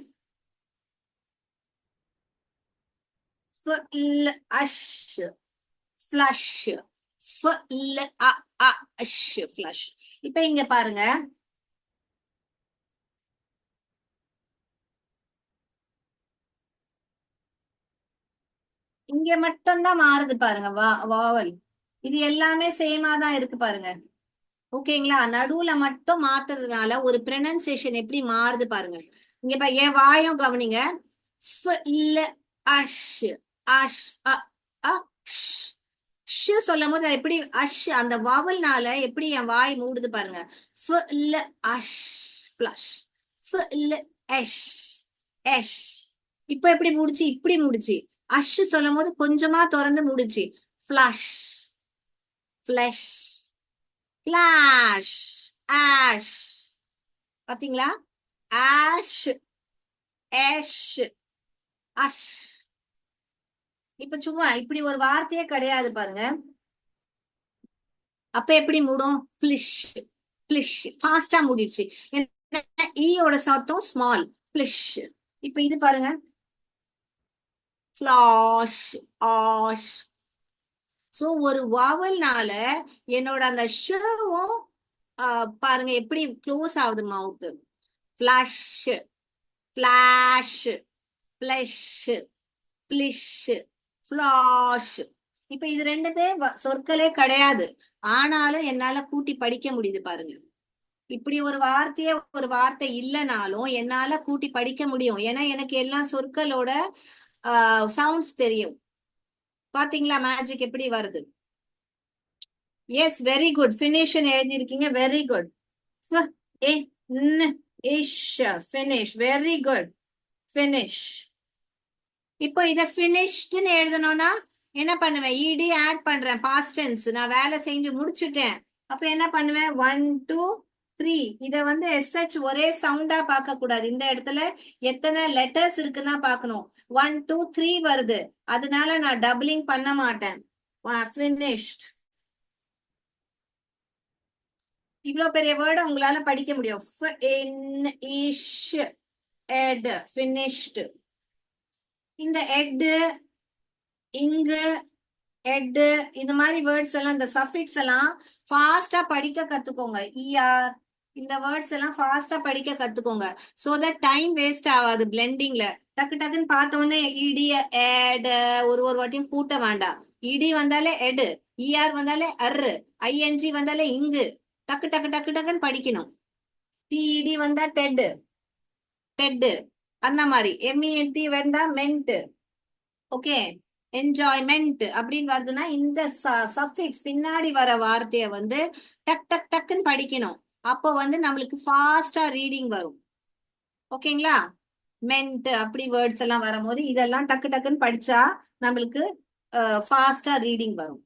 Ash, flush, flush. இப்ப இங்க பாருங்க. இங்க மட்டும் தான் மாறுது பாருங்க வாவல். இது எல்லாமே சேமா தான் இருக்கு பாருங்க. ஓகேங்களா? நடுவுல மட்டும் மாத்துறதுனால ஒரு ப்ரொனன்சியேஷன் எப்படி மாறுது பாருங்க. இங்க என் வாயும் கவனிங்க. அஷ், அஷ், அஷ். சொல்லும் போது எப்படி அஷ் அந்த வாவல்னால எப்படி என் வாய் மூடுது பாருங்க. அஷ், பிளஷ், எஷ், எஷ். இப்ப எப்படி முடிச்சு? இப்படி முடிச்சு. அஷ் சொல்லும் போது கொஞ்சமா திறந்து முடிச்சு. Flush, flush, flash, ash. பாத்தீங்களா? ஆஷ், ஏஷ், அஷ். இப்ப சும்மா இப்படி ஒரு வார்த்தையே கிடையாது பாருங்க. அப்ப எப்படி மூடும்? பிளிஷ், பிளிஷ். ஃபாஸ்டா மூடிடுச்சு. ஈயோட சத்தம் ஸ்மால். பிளிஷ். இப்ப இது பாருங்க. Flash, ash. சோ ஒரு வாவல்னால என்னோட அந்த ஷவும் பாருங்க எப்படி க்ளோஸ் ஆகுது மவுத். ஃபிளாஷ், ஃபிளாஷ், பிளஷ், பிளிஷ், ஃபிளாஷ். இப்ப இது ரெண்டுமே சொற்களே கிடையாது. ஆனாலும் என்னால கூட்டி படிக்க முடியுது பாருங்க. இப்படி ஒரு வார்த்தையே ஒரு வார்த்தை இல்லைனாலும் என்னால கூட்டி படிக்க முடியும். ஏன்னா எனக்கு எல்லா சொற்களோட சவுண்ட்ஸ் தெரியும். பாத்தீங்களா மேஜிக் எப்படி வருது? Yes, very good. ஃபினிஷ் எழுதியிருக்கீங்க. Very good. Finish. Very good. Finish. இப்போ இத ஃபினிஷ்ட்னு எழுதணும்னா என்ன பண்ணுவேன்? இடி ஆட் பண்றேன். Past tense. நான் வேலை செஞ்சு முடிச்சுட்டேன். அப்ப என்ன பண்ணுவேன்? 1 2 3. இத வந்து எஸ்ஹெச் ஒரே சவுண்டா பார்க்க கூடாது. இந்த இடத்துல எத்தனை லெட்டர்ஸ் இருக்குன்னா பார்க்கணும். 1 2 3 வருது. அதனால நான் டபுளிங் பண்ண மாட்டேன். ஃபினிஷ்ட். இவ்வளவு பெரிய வேர்டு உங்களால படிக்க முடியும். ஃபினிஷ்ட். இந்த எட், இங்கு, எட், இந்த மாதிரி வேர்ட்ஸ் எல்லாம் இந்த சஃபிக்ஸ் எல்லாம் ஃபாஸ்டா படிக்க கத்துக்கோங்க. இஆர் இந்த வேர்ட்ஸ் எல்லாம் ஃபாஸ்டா படிக்க கத்துக்கோங்க. சோ தட் டைம் வேஸ்ட் ஆகாது பிளெண்டிங்ல. டக்கு டக்குன்னு பார்த்த உடனே இடி எட் ஒரு ஒரு வாட்டியும் கூட்ட வேண்டாம். இடி வந்தாலே எடு, இஆர் வந்தாலே அர்ரு, ஐஎன்ஜி வந்தாலே இங்கு. டக்கு டக்கு டக்கு டக்குன்னு படிக்கணும். டிஇடி வந்தா டெட், டெட். அந்த மாதிரி எம்இஎன்டி வந்தா மென்ட். ஓகே. என்ஜாய்மெண்ட் அப்படின்னு வருதுன்னா இந்த சஃபிக்ஸ் பின்னாடி வர வார்த்தைய வந்து டக் டக் டக்குன்னு படிக்கணும். அப்போ வந்து நம்மளுக்கு ஃபாஸ்டா ரீடிங் வரும். ஓகேங்களா? மென்ட் அப்படி வேர்ட்ஸ் எல்லாம் வரும்போது இதெல்லாம் டக்கு டக்குன்னு படிச்சா நம்மளுக்கு ஃபாஸ்டா ரீடிங் வரும்.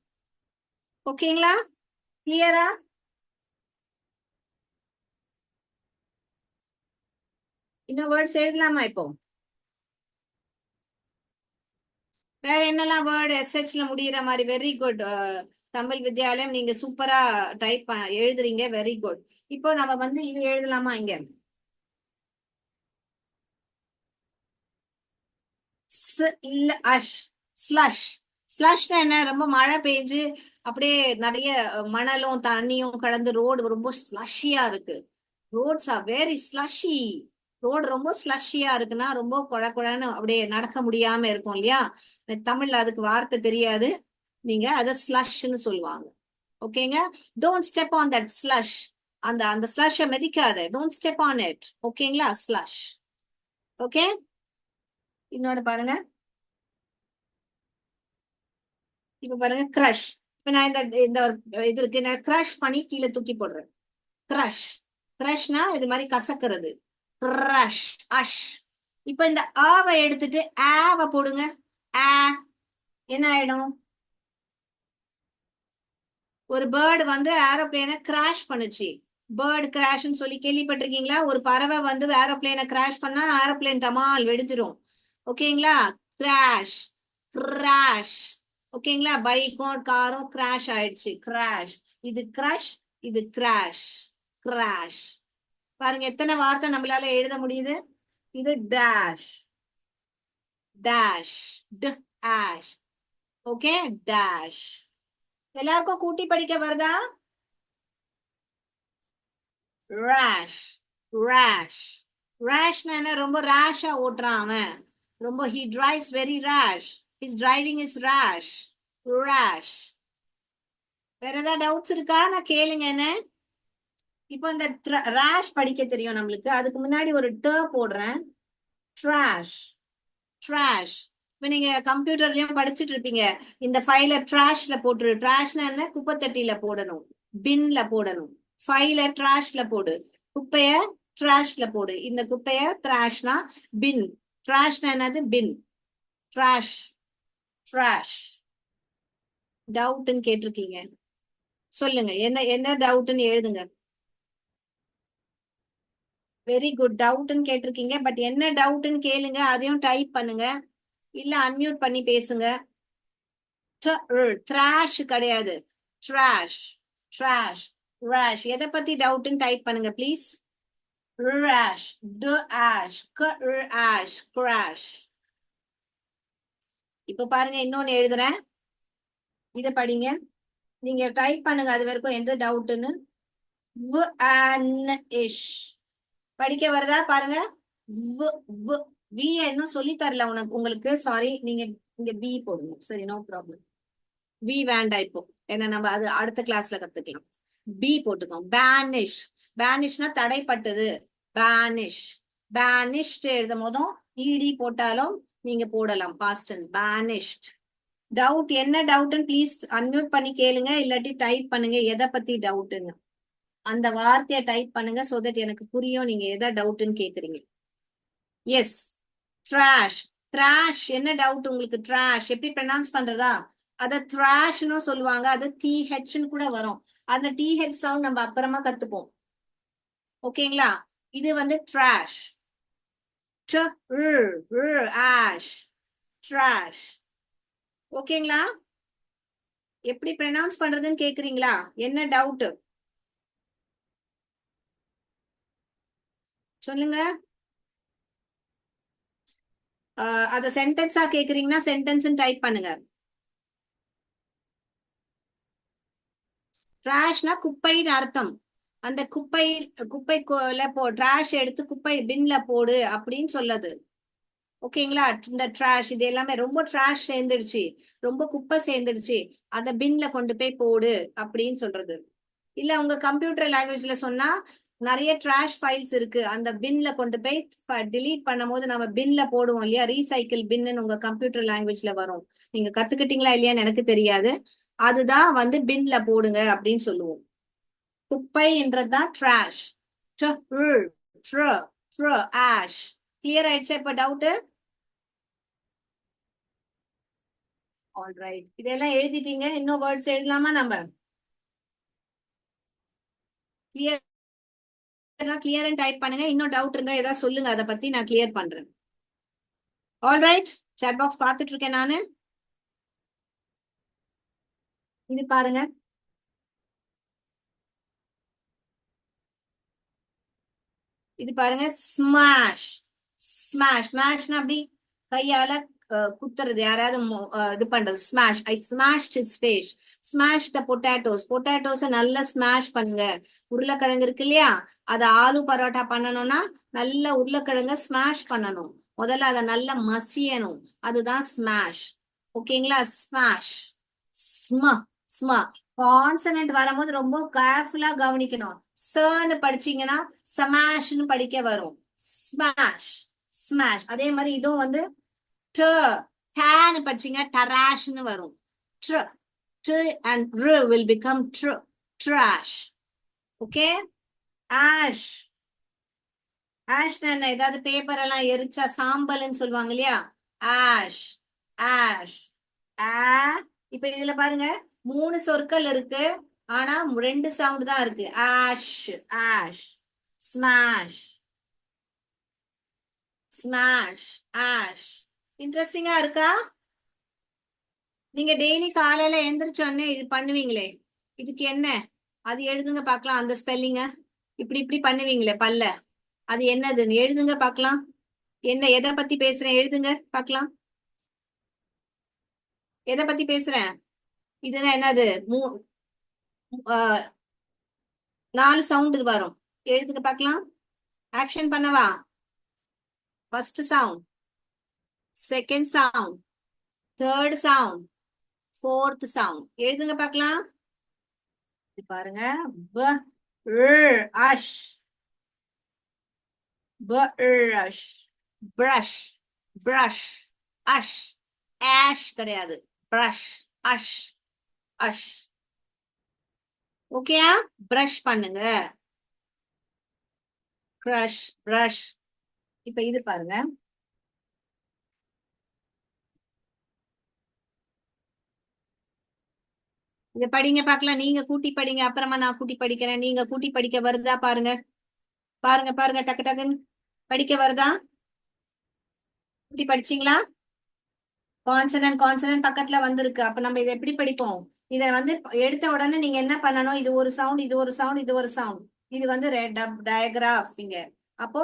ஓகேங்களா? கிளியரா? இன்னும் வேர்ட்ஸ் எழுதலாமா இப்போ? வேற என்னெல்லாம் வேர்டு எஸ்ஹெச்ல முடியிற மாதிரி? Very good. தமிழ் வித்யாலயம், நீங்க சூப்பரா டைப் எழுதுறீங்க. Very good. இப்போ நம்ம வந்து இது எழுதலாமா இங்க? ஸ்லஷ். ஸ்லஷ்னா என்ன? ரொம்ப மழை பெஞ்சு அப்படியே நிறைய மணலும் தண்ணியும் கடந்து ரோடு ரொம்ப ஸ்லஷியா இருக்கு. Roads are very slushy. Road ரொம்ப ஸ்லஷியா இருக்குன்னா ரொம்ப குழன்னு அப்படியே நடக்க முடியாம இருக்கும் இல்லையா? எனக்கு தமிழ்ல அதுக்கு வார்த்தை தெரியாது. நீங்க அதை ஸ்லஷ்ன்னு சொல்லுவாங்க. ஓகேங்க. Don't step on that slush. அந்த அந்த ஸ்லஷ மிதிக்காத. Don't step on it. ஓகேங்களா? ஸ்லஷ். ஓகே. இன்னொன்னு பாருங்க. இப்ப பாருங்க, கிரஷ். இப்ப நான் இந்த இந்த இது இருக்கு, நான் கிரஷ் பண்ணி கீழே தூக்கி போடுறேன். கிரஷ். கிரஷ்னா இது மாதிரி கசக்குறது. கிரஷ். அஷ். இப்ப இந்த ஆவை எடுத்துட்டு ஆவை போடுங்க. ஆ. என்ன ஆயிடும்? ஒரு பேர்டு வந்து ஏரோப்ளேனை கிராஷ் பண்ணுச்சு. பேர்டு கிராஷ்னு சொல்லி கேள்விப்பட்டிருக்கீங்களா? ஒரு பறவை வந்து ஏரோப்ளேனை கிராஷ் பண்ணா ஏரோப்ளேன் டமால் வெடிச்சிரும். ஓகேங்களா? கிராஷ். கிராஷ். ஓகேங்களா? பைக்கும் காரும் கிராஷ் ஆயிடுச்சு. கிராஷ். இது கிரஷ். இது கிராஷ். கிராஷ். பாருங்க எத்தனை வார்த்தை நம்மளால எழுத முடியுது. இது dash. Dash. Dash. Okay. Dash. எல்லாருக்கும் கூட்டி படிக்க வருதா? ரேஷ். ரேஷ். ரேஷ்னா என்ன? ரொம்ப ரேஷா ஓட்டுறான் அவன். ரொம்ப he drives very rash. His driving is rash. Rash. வேற ஏதாவது டவுட்ஸ் இருக்கா? நான் கேளுங்க என்ன. இப்போ இந்த ரேஷ் படிக்க தெரியும் நம்மளுக்கு. அதுக்கு முன்னாடி ஒரு ட போடுறேன். ட்ராஷ். ட்ராஷ். இப்ப நீங்க கம்ப்யூட்டர்லயும் படிச்சுட்டு இருப்பீங்க. இந்த ஃபைல ட்ராஷ்ல போட்டுரு. ட்ராஷ்னா என்ன? குப்பை தொட்டியில போடணும். பின்ல போடணும். ஃபைல ட்ராஷ்ல போடு. குப்பைய ட்ராஷ்ல போடு. இந்த குப்பைய ட்ராஷ்னா பின். ட்ராஷ்னா என்னது? பின். ட்ராஷ். ட்ராஷ். டவுட்னு கேட்டிருக்கீங்க. சொல்லுங்க என்ன என்ன டவுட்னு எழுதுங்க. Very good. டவுட்னு கேட்டிருக்கீங்க. பட் என்ன டவுட்னு கேளுங்க. அதையும் டைப் பண்ணுங்க. இல்ல அன்மியூட் பண்ணி பேசுங்க. த்ராஷ் கிடையாது. ட்ராஷ். ட்ராஷ். ராஷ். எதை பத்தி டவுட்னு டைப் பண்ணுங்க please. Rash. To ash. Ash. Crash. இப்ப பாருங்க இன்னொன்னு எழுதுறேன். இத படிங்க. நீங்க டைப் பண்ணுங்க அது வரைக்கும் எந்த டவுட்னு. இஷ். படிக்க வருதா பாருங்க. வி இன்னும் சொல்லி தரல உனக்கு உங்களுக்கு. சாரி. நீங்க இங்க பி போடுங்க. சரி, நோ ப்ராப்ளம். வி வேண்டாம் இப்போ. ஏன்னா நம்ம அது அடுத்த கிளாஸ்ல கத்துக்கலாம். பி போட்டுக்கோங்க. பேனிஷ். பேனிஷ்னா தடைப்பட்டது. பேனிஷ். பேனிஷ்ட் எழுதும் போதும் இடி போட்டாலும் நீங்க போடலாம். Past tense. பேனிஷ்ட். டவுட் என்ன டவுட்னு ப்ளீஸ் அன்மியூட் பண்ணி கேளுங்க. இல்லாட்டி டைப் பண்ணுங்க எதை பத்தி டவுட்னு. அந்த வார்த்தையை டைப் பண்ணுங்க சோ தட் எனக்கு புரியும் நீங்க எதை டவுட்னு கேக்குறீங்க. எஸ். ட்ராஷ். த்ராஷ். என்ன டவுட் உங்களுக்கு? ட்ராஷ் எப்படி ப்ரொனவுன்ஸ் பண்றதா? அத த்ராஷ்னு சொல்லுவாங்க. அது THன்னு கூட வரும். அந்த TH சவுண்ட் நம்ம அப்புறமா கத்துப்போம். ஓகேங்களா? இது வந்து ட்ராஷ். ஆஷ். ட்ராஷ். ஓகேங்களா? எப்படி ப்ரொனவுன்ஸ் பண்றதுன்னு கேக்குறீங்களா? என்ன டவுட் சொல்லுங்க. அத சென்டென்ஸா கேக்குறீங்கன்னா சென்டென்ஸ் டைப் பண்ணுங்க. ட்ராஷ்னா குப்பைன்னு அர்த்தம். அந்த குப்பை குப்பைக்குள்ள ட்ராஷ் எடுத்து குப்பை பின்ல போடு அப்படின்னு சொல்லது. ஓகேங்களா? இந்த ட்ராஷ் இது எல்லாமே ரொம்ப ட்ராஷ் சேர்ந்துடுச்சு, ரொம்ப குப்பை சேர்ந்துடுச்சு, அத பின்ல கொண்டு போய் போடு அப்படின்னு சொல்றது. இல்ல உங்க கம்ப்யூட்டர் லாங்குவேஜ்ல சொன்னா நிறைய ட்ராஷ் ஃபைல்ஸ் இருக்கு. அந்த பின்ல கொண்டு போய் டிலீட் பண்ணும் போது நம்ம பின்ல போடுவோம் இல்லையா? ரீசைக்கிள் பின்னு உங்க கம்ப்யூட்டர் லாங்குவேஜ்ல வரும். நீங்க கத்துக்கிட்டீங்களா இல்லையான்னு எனக்கு தெரியாது. அதுதான் வந்து பின்ல போடுங்க அப்படின்னு சொல்லுவோம். குப்பை என்றதுதான் ட்ராஷ். ஆஷ். கிளியர் ஆயிடுச்சா இப்ப டவுட்? ஆல்ரைட். இதெல்லாம் எழுதிட்டீங்க. இன்னும் வேர்ட்ஸ் எழுதலாமா நம்ம? கிளியர். கிளியர் டைப் பண்ணுங்க. இன்னும் டவுட் இருந்தா ஏதாவது சொல்லுங்க. அதை பத்தி நான் கிளியர் பண்றேன். ஆல்ரைட். சாட் பாக்ஸ் பார்த்துட்டு இருக்கேன் நானு. இது பாருங்க, இது பாருங்க, ஸ்மாஷ். ஸ்மாஷ் ஸ்மாஷ்னா அப்படி கையால குத்துறது, யாராவது இது பண்றது. Smash, I smashed his face. Smash the potatoes. பொட்டாட்டோஸை நல்லா ஸ்மாஷ் பண்ணுங்க. உருளைக்கிழங்கு இருக்கு இல்லையா, அதை ஆலு பரோட்டா பண்ணணும்னா நல்ல உருளைக்கிழங்க ஸ்மாஷ் பண்ணணும். முதல்ல அதை நல்லா மசியணும், அதுதான் ஸ்மாஷ். ஓகேங்களா? ஸ்மாஷ். ஸ்ம. ஸ்ம. கான்சனன்ட் வரும்போது ரொம்ப கேர்ஃபுல்லா கவனிக்கணும். சன்னு படிச்சீங்கன்னா சமாஷ்னு படிக்க வரும். ஸ்மாஷ். ஸ்மாஷ். அதே மாதிரி இதுவும் வந்து ட டேன்னு படிச்சீங்க டராஷ்னு வரும். ட்ர. ட்ர and r will become tr. trash. Okay. Ash. Ash என்ன, ஏதாவது பேப்பர் எல்லாம் எரிச்சா சாம்பல்னு சொல்லுவாங்க இல்லையா, ஆஷ். ஆஷ். ஆ. இப்ப இதுல பாருங்க, 3 சொற்கள் இருக்கு, ஆனா 2 சவுண்ட் தான் இருக்கு. Ash. Ash. Smash. Smash. Ash. இன்ட்ரெஸ்டிங்கா இருக்கா? நீங்க டெய்லி காலையில எந்திரிச்சோடனே இது பண்ணுவீங்களே, இதுக்கு என்ன, அது எழுதுங்க பார்க்கலாம். அந்த ஸ்பெல்லிங்க இப்படி இப்படி பண்ணுவீங்களே பல்ல, அது என்னதுன்னு எழுதுங்க பார்க்கலாம். என்ன, எதை பத்தி பேசுறேன் எழுதுங்க பார்க்கலாம். எதை பத்தி பேசுறேன்? இதுதான் என்னது? 4 சவுண்ட் வரும், எழுதுங்க பார்க்கலாம். ஆக்ஷன் பண்ணவா? First sound, second sound, third sound, fourth sound. எழுதுங்க பார்க்கலாம். பாருங்க. ப Ash. brush. brush. brush. Ash. Ash கிடையாது, brush. அஷ். அஷ். ஓகேயா? பிரஷ் பண்ணுங்க. க்ரஷ். பிரஷ். இப்ப இது பாருங்க, இத படிங்க பார்க்கலாம். நீங்க கூட்டி படிங்க, அப்புறமா நான் கூட்டி படிக்கிறேன். நீங்க கூட்டி படிக்க வருதா பாருங்க. பாருங்க பாருங்க, டக்கு டக்குன்னு படிக்க வருதா? கூட்டி படிச்சீங்களா? கான்சனன்ட் கான்சனன்ட் பக்கத்துல வந்திருக்கு. அப்ப நம்ம இதை எப்படி படிப்போம்? இதை வந்து எடுத்த உடனே நீங்க என்ன பண்ணணும், இது ஒரு சவுண்ட், இது ஒரு சவுண்ட், இது ஒரு சவுண்ட். இது வந்து டயக்ராஃப் இங்க. அப்போ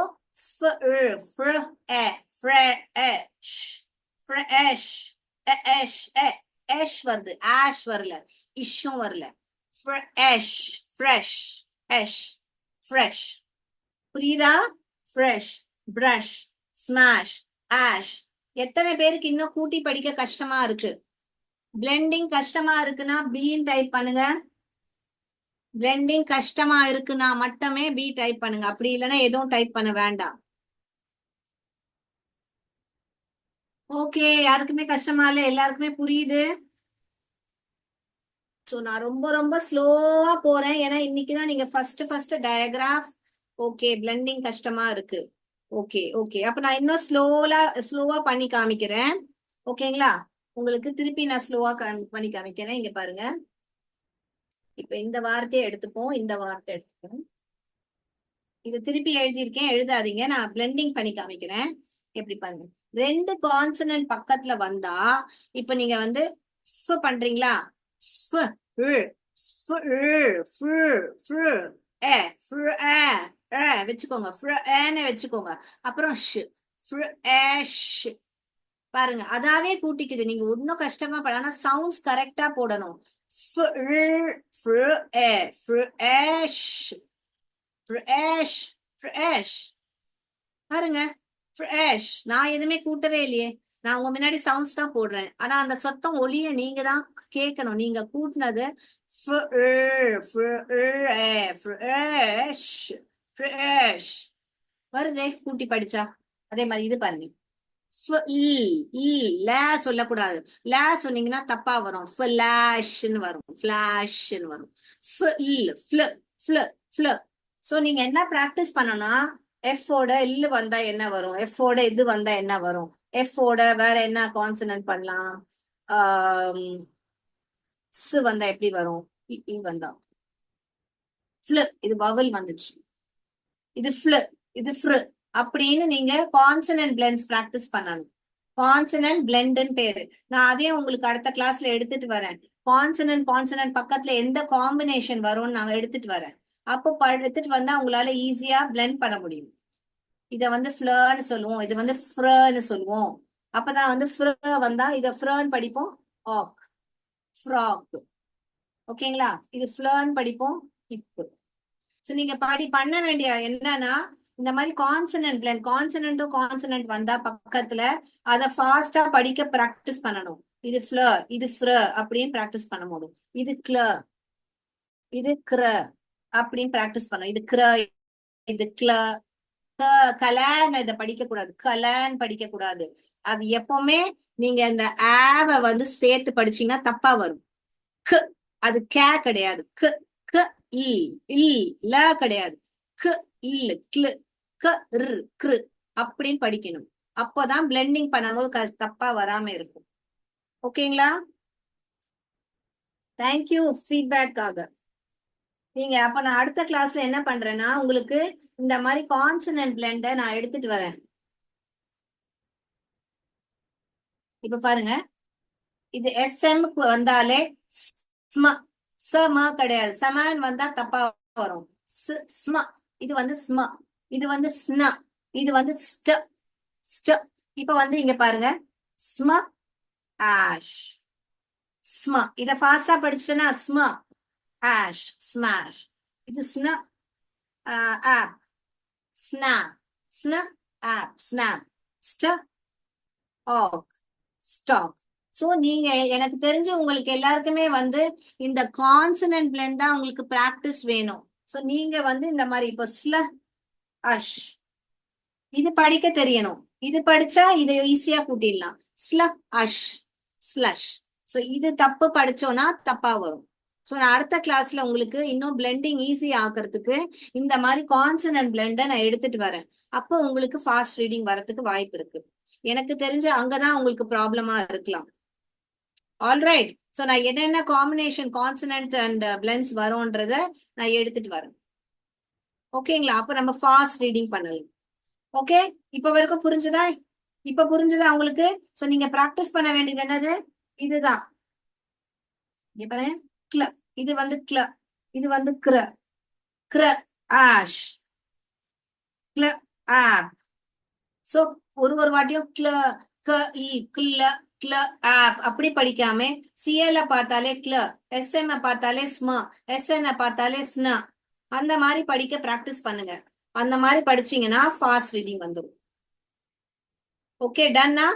வருது, ஆஷ் வரல, இஷ்ஷும் வரல. ஃப்ரெஷ். ஃப்ரெஷ். எஷ். ஃப்ரெஷ். புரியுதா? ஃப்ரெஷ். பிரஷ். ஸ்மாஷ். ஆஷ். எத்தனை பேருக்கு இன்னும் கூட்டி படிக்க கஷ்டமா இருக்கு? பிளெண்டிங் கஷ்டமா இருக்குன்னா பீன்னு டைப் பண்ணுங்க. பிளெண்டிங் கஷ்டமா இருக்குன்னா மட்டுமே பி டைப் பண்ணுங்க, அப்படி இல்லைன்னா எதுவும் டைப் பண்ண வேண்டாம். ஓகே, யாருக்குமே கஷ்டமா இல்லை, எல்லாருக்குமே புரியுது. ஸோ நான் ரொம்ப ரொம்ப ஸ்லோவா போறேன், ஏன்னா இன்னைக்குதான் நீங்க ஃபர்ஸ்ட் டயக்ராஃப். ஓகே, பிளெண்டிங் கஷ்டமா இருக்கு. ஓகே ஓகே, அப்ப நான் இன்னும் ஸ்லோவா பண்ணி காமிக்கிறேன். ஓகேங்களா? உங்களுக்கு திருப்பி நான் ஸ்லோவா பண்ணி காமிக்கிறேன். இங்க பாருங்க, இப்ப இந்த வார்த்தையை எடுத்துப்போம், இந்த வார்த்தை எடுத்துப்போம். இது திருப்பி எழுதியிருக்கேன், எழுதாதீங்க, நான் பிளெண்டிங் பண்ணி காமிக்கிறேன். எப்படி பாருங்க, 2 கான்சனன்ட் பக்கத்துல வந்தா, இப்ப நீங்க வந்து பண்றீங்களா, வச்சுக்கோங்க, வச்சுக்கோங்க. அப்புறம் பாருங்க, அதாவே கூட்டிக்குது. நீங்க ஒன்னும் கஷ்டமா பட, ஆனா சவுண்ட்ஸ் கரெக்டா போடணும். பாருங்க, நான் எதுவுமே கூட்டவே இல்லையே, நான் உங்க முன்னாடி சவுண்ட்ஸ் தான் போடுறேன். ஆனா அந்த சத்தம் ஒளிய நீங்க தான் கேட்கணும். நீங்க கூட்டினது வருதே கூட்டி படிச்சா. அதே மாதிரி இது பாருங்க, சொல்லக்கூடாது. ல சொன்னீங்கன்னா தப்பா வரும், ஃபிளாஷ்னு வரும், ஃபிளாஷ்னு வரும். சோ நீங்க என்ன பிராக்டிஸ் பண்ணணும்னா, எஃப் ஓட இல்லு வந்தா என்ன வரும், எஃப் ஓட இது வந்தா என்ன வரும், எஃப் ஓட வேற என்ன கான்சனன்ட் பண்ணலாம், வந்தா எப்படி வரும், வந்தா இது வவல் வந்துச்சு, இது இது அப்படின்னு நீங்க கான்சனன்ட் பிளெண்ட்ஸ் பிராக்டிஸ் பண்ணணும். கான்சனன்ட் பிளெண்ட்னு பேரு. நான் அதையும் உங்களுக்கு அடுத்த கிளாஸ்ல எடுத்துட்டு வரேன். கான்சனன்ட் பக்கத்துல எந்த காம்பினேஷன் வரும்னு நான் எடுத்துட்டு வரேன். அப்போ எடுத்துட்டு வந்தா உங்களால ஈஸியா பிளெண்ட் பண்ண முடியும். இத வந்து ஃப்ளர்னு சொல்லுவோம், இது வந்து ஃப்ரன்னு சொல்லுவோம். அப்பதான் வந்து ஃப்ர வந்தா இத ஃப்ரன்னு படிப்போம், ஆக், ஃப்ராக். ஓகேங்களா? இது ஃப்ளர்ன்னு படிப்போம், ஹிப். சோ நீங்க பண்ண வேண்டிய என்னன்னா, இந்த மாதிரி கான்சனன்ட் பிளெண்ட், கான்சனன்ட்டும் கான்சனன்ட் வந்தா பக்கத்துல அத ஃபாஸ்டா படிக்க பிராக்டிஸ் பண்ணணும். இது ஃப்ளர், இது ஃப்ர அப்படின்னு பிராக்டிஸ் பண்ணும் போது, இது கிளர், இது கிர அப்படின்னு பிராக்டிஸ் பண்ணணும். இது கிர, இது கிள, கலான் இதை படிக்க கூடாது, கலான் படிக்க கூடாது. அது எப்பவுமே நீங்க இந்த ஆவ வந்து சேர்த்து படிச்சீங்கன்னா தப்பா வரும். க், அது கே கிடையாது, க், க ல கிடையாது, க் இல் கிளு, க கிரு அப்படின்னு படிக்கணும். அப்போதான் பிளெண்டிங் பண்ணும்போது தப்பா வராம இருக்கும். ஓகேங்களா? தேங்க்யூ ஃபீட்பேக்காக. நீங்க அப்ப நான் அடுத்த கிளாஸ்ல என்ன பண்றேன்னா, உங்களுக்கு இந்த மாதிரி கான்சனன்ட் பிளெண்ட நான் எடுத்துட்டு வரேன். இப்ப பாருங்க, இது எஸ்எம்க்கு வந்தாலே ஸ்ம, சம கிடையாது, சமன் வந்தா தப்பா வரும். ஸ்ம, இது வந்து ஸ்ம, இது வந்து ஸ்ன, இது வந்து ஸ்ட, ஸ்ட. இப்ப வந்து இங்க பாருங்க, ஸ்ம ஆஷ், ஸ்ம. இத ஃபாஸ்டா படிச்சுட்டேன்னா ஸ்ம ஆஷ், ஸ்மாஷ். இது ஸ்ன ஆப், ஸ்னாப், ஸ்ன ஆப், ஸ்னாப், ஸ்ட ஆக், ஸ்டாக். சோ நீங்க எனக்கு தெரிஞ்சு உங்களுக்கு எல்லாருக்குமே வந்து இந்த கான்சனன்ட் பிளெண்ட் தான் உங்களுக்கு பிராக்டிஸ் வேணும். சோ நீங்க வந்து இந்த மாதிரி இப்போ ஸ்ல அஷ் இது படிக்க தெரியணும். இது படிச்சா இதை ஈஸியா கூட்டிடலாம். ஸ்ல அஷ், ஸ்லஷ். சோ இது தப்பு படிச்சோம்னா தப்பா வரும். சோ நான் அடுத்த கிளாஸ்ல உங்களுக்கு இன்னும் பிளெண்டிங் ஈஸி ஆக்குறதுக்கு இந்த மாதிரி கான்சனன்ட் பிளெண்ட நான் எடுத்துட்டு வரேன். அப்போ உங்களுக்கு ஃபாஸ்ட் ரீடிங் வரதுக்கு வாய்ப்பு இருக்கு. எனக்கு தெரிஞ்ச அங்கதான் உங்களுக்கு ப்ராப்ளமா இருக்கலாம். ஆல்ரைட். சோ நான் என்னென்ன காம்பினேஷன் கான்சனன்ட் அண்ட் பிளெண்ட்ஸ் வரும்ன்றத நான் எடுத்துட்டு வரேன். ஓகேங்களா? அப்ப நம்ம ஃபாஸ்ட் ரீடிங் பண்ணலாம். ஓகே, இப்ப வரைக்கும் புரிஞ்சுதா? இப்ப புரிஞ்சுதா உங்களுக்கு? சோ நீங்க பிராக்டிஸ் பண்ண வேண்டியது என்னது? இதுதான். இங்க பாருங்க, கிள, இது வந்து கிள, இது வந்து கிர, கிர ஆஷ், கிள ஆப். சோ ஒரு வாட்டியும் கிள, க இ கிள, கிள ஆப் அப்படி படிக்காம சிஎல பார்த்தாலே கிள, எஸ்எம் பார்த்தாலே ஸ்ம, எஸ்என் பார்த்தாலே ஸ்ன, அந்த மாதிரி படிக்க பிராக்டிஸ் பண்ணுங்க. அந்த மாதிரி படிச்சீங்கன்னா ஃபாஸ்ட் ரீடிங் வந்துடும். ஓகே, டன்னா?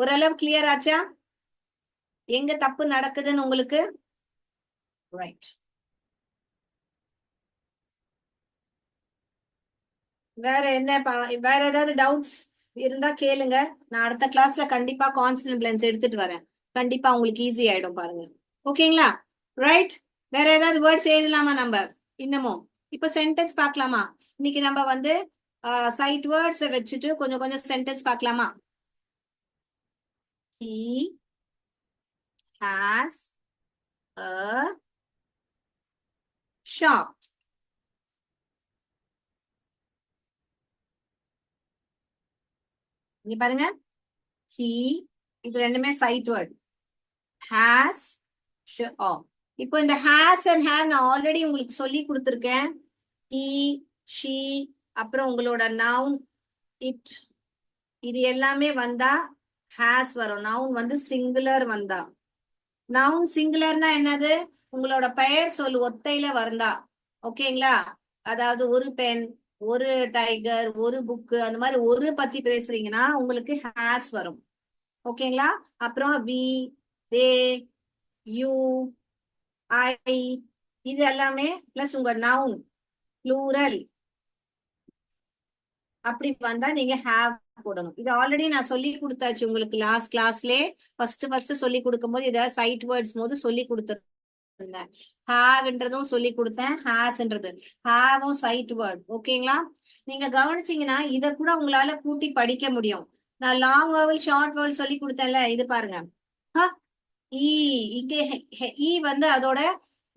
ஓரளவு கிளியர் ஆச்சா எங்க தப்பு நடக்குதுன்னு உங்களுக்கு? ரைட். வேற என்ன வேற ஏதாவது டவுட்ஸ் இருந்தா கேளுங்க. நான் அடுத்த கிளாஸ்ல கண்டிப்பா கான்சனன்ட் பிளெண்ட்ஸ் எடுத்துட்டு வரேன். கண்டிப்பா உங்களுக்கு ஈஸி ஆயிடும் பாருங்க. ஓகேங்களா? ரைட். வேற ஏதாவது வேர்ட்ஸ் எழுதலாமா நம்ம இன்னமும்? இப்ப சென்டென்ஸ் பார்க்கலாமா? இன்னைக்கு நம்ம வந்து சைட் வேர்ட்ஸ் வச்சுட்டு கொஞ்சம் கொஞ்சம் சென்டென்ஸ் பார்க்கலாமா? He has a shop. இங்க பாருங்க, he, இது ரெண்டுமே சைட் வேர்ட். has, இப்போ இந்த has and have நான் ஆல்ரெடி உங்களுக்கு சொல்லி கொடுத்துருக்கேன். he, she, அப்புறம் உங்களோட noun it, இது எல்லாமே வந்தா has வரும். noun வந்து சிங்குலர் வந்தா. noun சிங்குலர்னா என்னது? உங்களோட பெயர் சொல் ஒத்தையில வந்தா. ஓகேங்களா? அதாவது ஒரு பென், ஒரு டைகர், ஒரு புக்கு, அந்த மாதிரி ஒரு பத்தி பேசுறீங்கன்னா உங்களுக்கு has வரும். ஓகேங்களா? அப்புறம் வி, தே, யூ, ஐ, இது எல்லாமே பிளஸ் உங்க நவுன் ப்ளூரல் அப்படி வந்தா நீங்க ஹேவ் போடணும். இது ஆல்ரெடி நான் சொல்லி கொடுத்தாச்சு உங்களுக்கு லாஸ்ட் கிளாஸ்லயே. ஃபர்ஸ்ட் சொல்லி கொடுக்கும் போது இதை சைட் வேர்ட்ஸ் போது சொல்லி கொடுத்துருந்தேன். ஹேவ்ன்றதும் சொல்லி கொடுத்தேன், ஹேஸ்ன்றது. ஹேவும் சைட் வேர்ட். ஓகேங்களா? நீங்க கவனிச்சீங்கன்னா இத கூட உங்களால கூட்டி படிக்க முடியும். நான் லாங் வவல் ஷார்ட் வவல் சொல்லி கொடுத்தேன்ல, இது பாருங்க. இங்க ஈ வந்து அதோட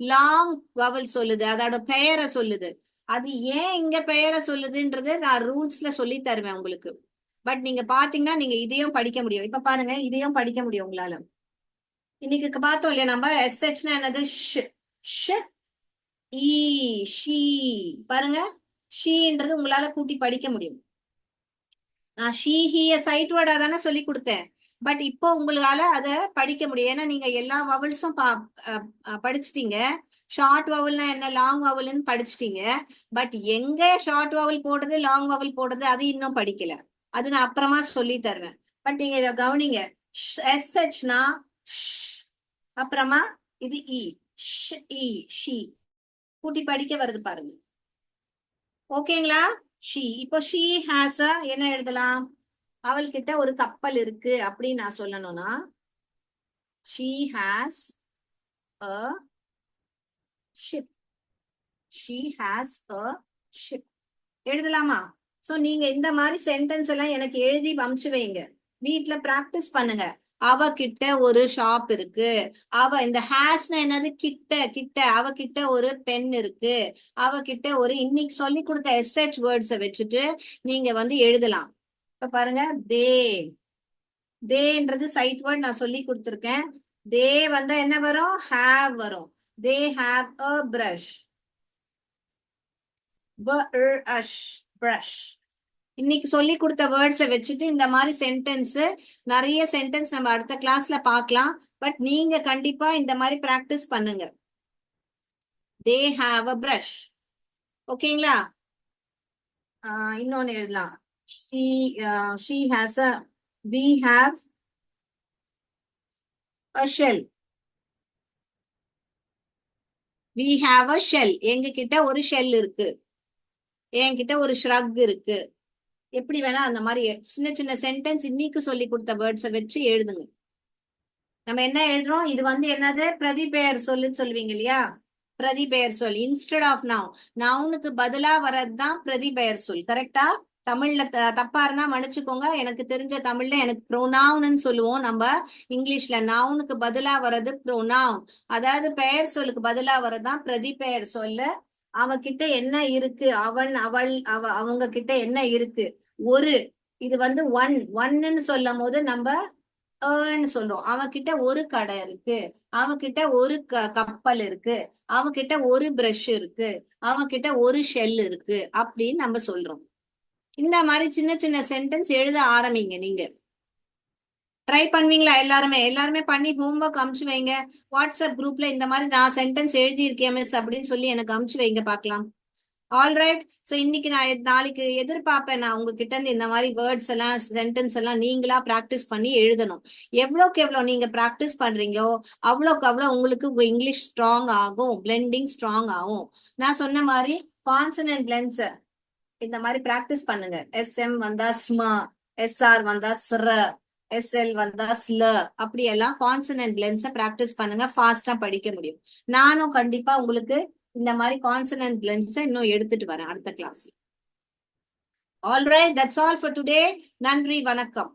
லாங் வவல் சொல்லுது, அதோட பெயரை சொல்லுது. அது ஏன் இங்க பெயரை சொல்லுதுன்றது நான் ரூல்ஸ்ல சொல்லி தருவேன் உங்களுக்கு. பட் நீங்க பாத்தீங்கன்னா நீங்க இதையும் படிக்க முடியும். இப்ப பாருங்க, இதையும் படிக்க முடியும் உங்களால. இன்னைக்கு பார்த்தோம் இல்லையா நம்ம எஸ்ஹெச்னா என்னது? ஷ் ஷ் ஈ ஷீ. பாருங்க, ஷீன்றது உங்களால கூட்டி படிக்க முடியும். நான் ஷீ ஹிய சைட் வேர்டா தானே சொல்லி கொடுத்தேன். பட் இப்போ உங்களால அதை படிக்க முடியும். ஏன்னா நீங்க எல்லா வவல்ஸும் படிச்சுட்டீங்க. ஷார்ட் வவல்னா என்ன, லாங் வவல்னு படிச்சுட்டீங்க. பட் எங்க ஷார்ட் வவல் போடுறது, லாங் வவல் போடுறது, அது இன்னும் படிக்கல. அது நான் அப்புறமா சொல்லி தருவேன். பட் நீங்க இதை கவனிங்க. எஸ்ஹெச்னா அப்புறமா இது இ ஷி கூட்டி படிக்க வருது பாருங்க. ஓகேங்களா? ஷி. இப்போ ஷி ஹாஸ் அ என்ன எழுதலாம்? அவள் கிட்ட ஒரு கப்பல் இருக்கு அப்படின்னு நான் சொல்லணும்னா she has a ship. She has a ship எழுதலாமா? சோ நீங்க இந்த மாதிரி சென்டென்ஸ் எல்லாம் எனக்கு எழுதி அமுச்சு வைங்க. வீட்டுல பிராக்டிஸ் பண்ணுங்க. அவ கிட்ட ஒரு ஷாப் இருக்கு. அவ இந்த ஹேஸ்னா என்னது? கிட்ட கிட்ட. அவ கிட்ட ஒரு பென் இருக்கு. அவ கிட்ட ஒரு இன்னைக்கு சொல்லி கொடுத்த எஸ்ஹெச் வேர்ட்ஸை வச்சுட்டு நீங்க வந்து எழுதலாம். இப்ப பாருங்க, தே. தேன்றது சைட் வேர்ட் நான் சொல்லி கொடுத்துருக்கேன். தே வந்தா என்ன வரும்? ஹேவ் வரும். They have a brush. Brush. இன்னைக்கு சொல்லி கொடுத்த வேர்ட்ஸை வச்சுட்டு இந்த மாதிரி சென்டென்ஸ், நிறைய சென்டென்ஸ் நம்ம அடுத்த கிளாஸ்ல பார்க்கலாம். பட் நீங்க கண்டிப்பா இந்த மாதிரி பிராக்டிஸ் பண்ணுங்க. They have a brush. ஓகேங்களா? இன்னொன்னு எழுதலாம். she has a we have a shell. we have a shell. எங்க கிட்ட ஒரு ஷெல் இருக்கு. என்கிட்ட ஒரு ஷ்ரக் இருக்கு. எப்படி வேணா அந்த மாதிரி சின்ன சின்ன சென்டென்ஸ் இன்னைக்கு சொல்லி கொடுத்த வேர்ட்ஸை வச்சு எழுதுங்க. நம்ம என்ன எழுதுறோம்? இது வந்து என்னது? பிரதிபெயர் சொல்லுன்னு சொல்லுவீங்க இல்லையா? பிரதிபெயர் சொல். இன்ஸ்டெட் ஆஃப் நவுன், நவுனுக்கு பதிலா வர்றதுதான் பிரதிபெயர் சொல். கரெக்டா? தமிழ்ல தப்பா இருந்தா மன்னிச்சுக்கோங்க. எனக்கு தெரிஞ்ச தமிழ்ல எனக்கு ப்ரோனவுன்னு சொல்லுவோம் நம்ம. இங்கிலீஷ்ல நவுனுக்கு பதிலா வர்றது ப்ரோனவுன். அதாவது பெயர் சொல்லுக்கு பதிலா வர்றதுதான் பிரதிபெயர் சொல்லு. அவகிட்ட என்ன இருக்கு? அவன் அவள் அவங்க கிட்ட என்ன இருக்கு? ஒரு. இது வந்து ஒன்னு சொல்லும் போது நம்ம சொல்றோம். அவன்கிட்ட ஒரு கடை இருக்கு. அவன்கிட்ட ஒரு கப்பல் இருக்கு. அவன்கிட்ட ஒரு பிரஷ் இருக்கு. அவன்கிட்ட ஒரு ஷெல் இருக்கு அப்படின்னு நம்ம சொல்றோம். இந்த மாதிரி சின்ன சின்ன சென்டென்ஸ் எழுத ஆரம்பிங்க. நீங்க ட்ரை பண்ணுவீங்களா? எல்லாருமே பண்ணி ஹோம்ஒர்க் அமுச்சு வைங்க. வாட்ஸ்அப் குரூப்ல இந்த மாதிரி நான் சென்டென்ஸ் எழுதி இருக்கேன் மிஸ் அப்படின்னு சொல்லி எனக்கு அமுச்சு வைங்க பார்க்கலாம். ஆல்ரைட். ஸோ இன்னைக்கு நான் நாளைக்கு எதிர்பார்ப்பேன் நான் உங்ககிட்ட இருந்து இந்த மாதிரி வேர்ட்ஸ் எல்லாம் சென்டென்ஸ் எல்லாம் நீங்களா ப்ராக்டிஸ் பண்ணி எழுதணும். எவ்வளோக்கு எவ்வளோ நீங்க ப்ராக்டிஸ் பண்றீங்களோ அவ்வளோக்கு அவ்வளோ உங்களுக்கு உங்க இங்கிலீஷ் ஸ்ட்ராங் ஆகும், பிளெண்டிங் ஸ்ட்ராங் ஆகும். நான் சொன்ன மாதிரி கான்சனன்ட் பிளெண்ட்ஸ் இந்த மாதிரி ப்ராக்டிஸ் பண்ணுங்க. எஸ்எம் வந்தா ஸ்ம, எஸ்ஆர் வந்தா ஸ்ர, எஸ்எல் வந்தா ஸ்ல, அப்படி எல்லாம் கான்சனன்ட் பிளெண்ட்ஸை ப்ராக்டிஸ் பண்ணுங்க. ஃபாஸ்டா படிக்க முடியும். நானும் கண்டிப்பா உங்களுக்கு இந்த மாதிரி கான்சனன்ட் பிளெண்ட்ஸை இன்னும் எடுத்துட்டு வரேன் அடுத்த கிளாஸ்ல. Alright, that's all for today. நன்றி, வணக்கம்.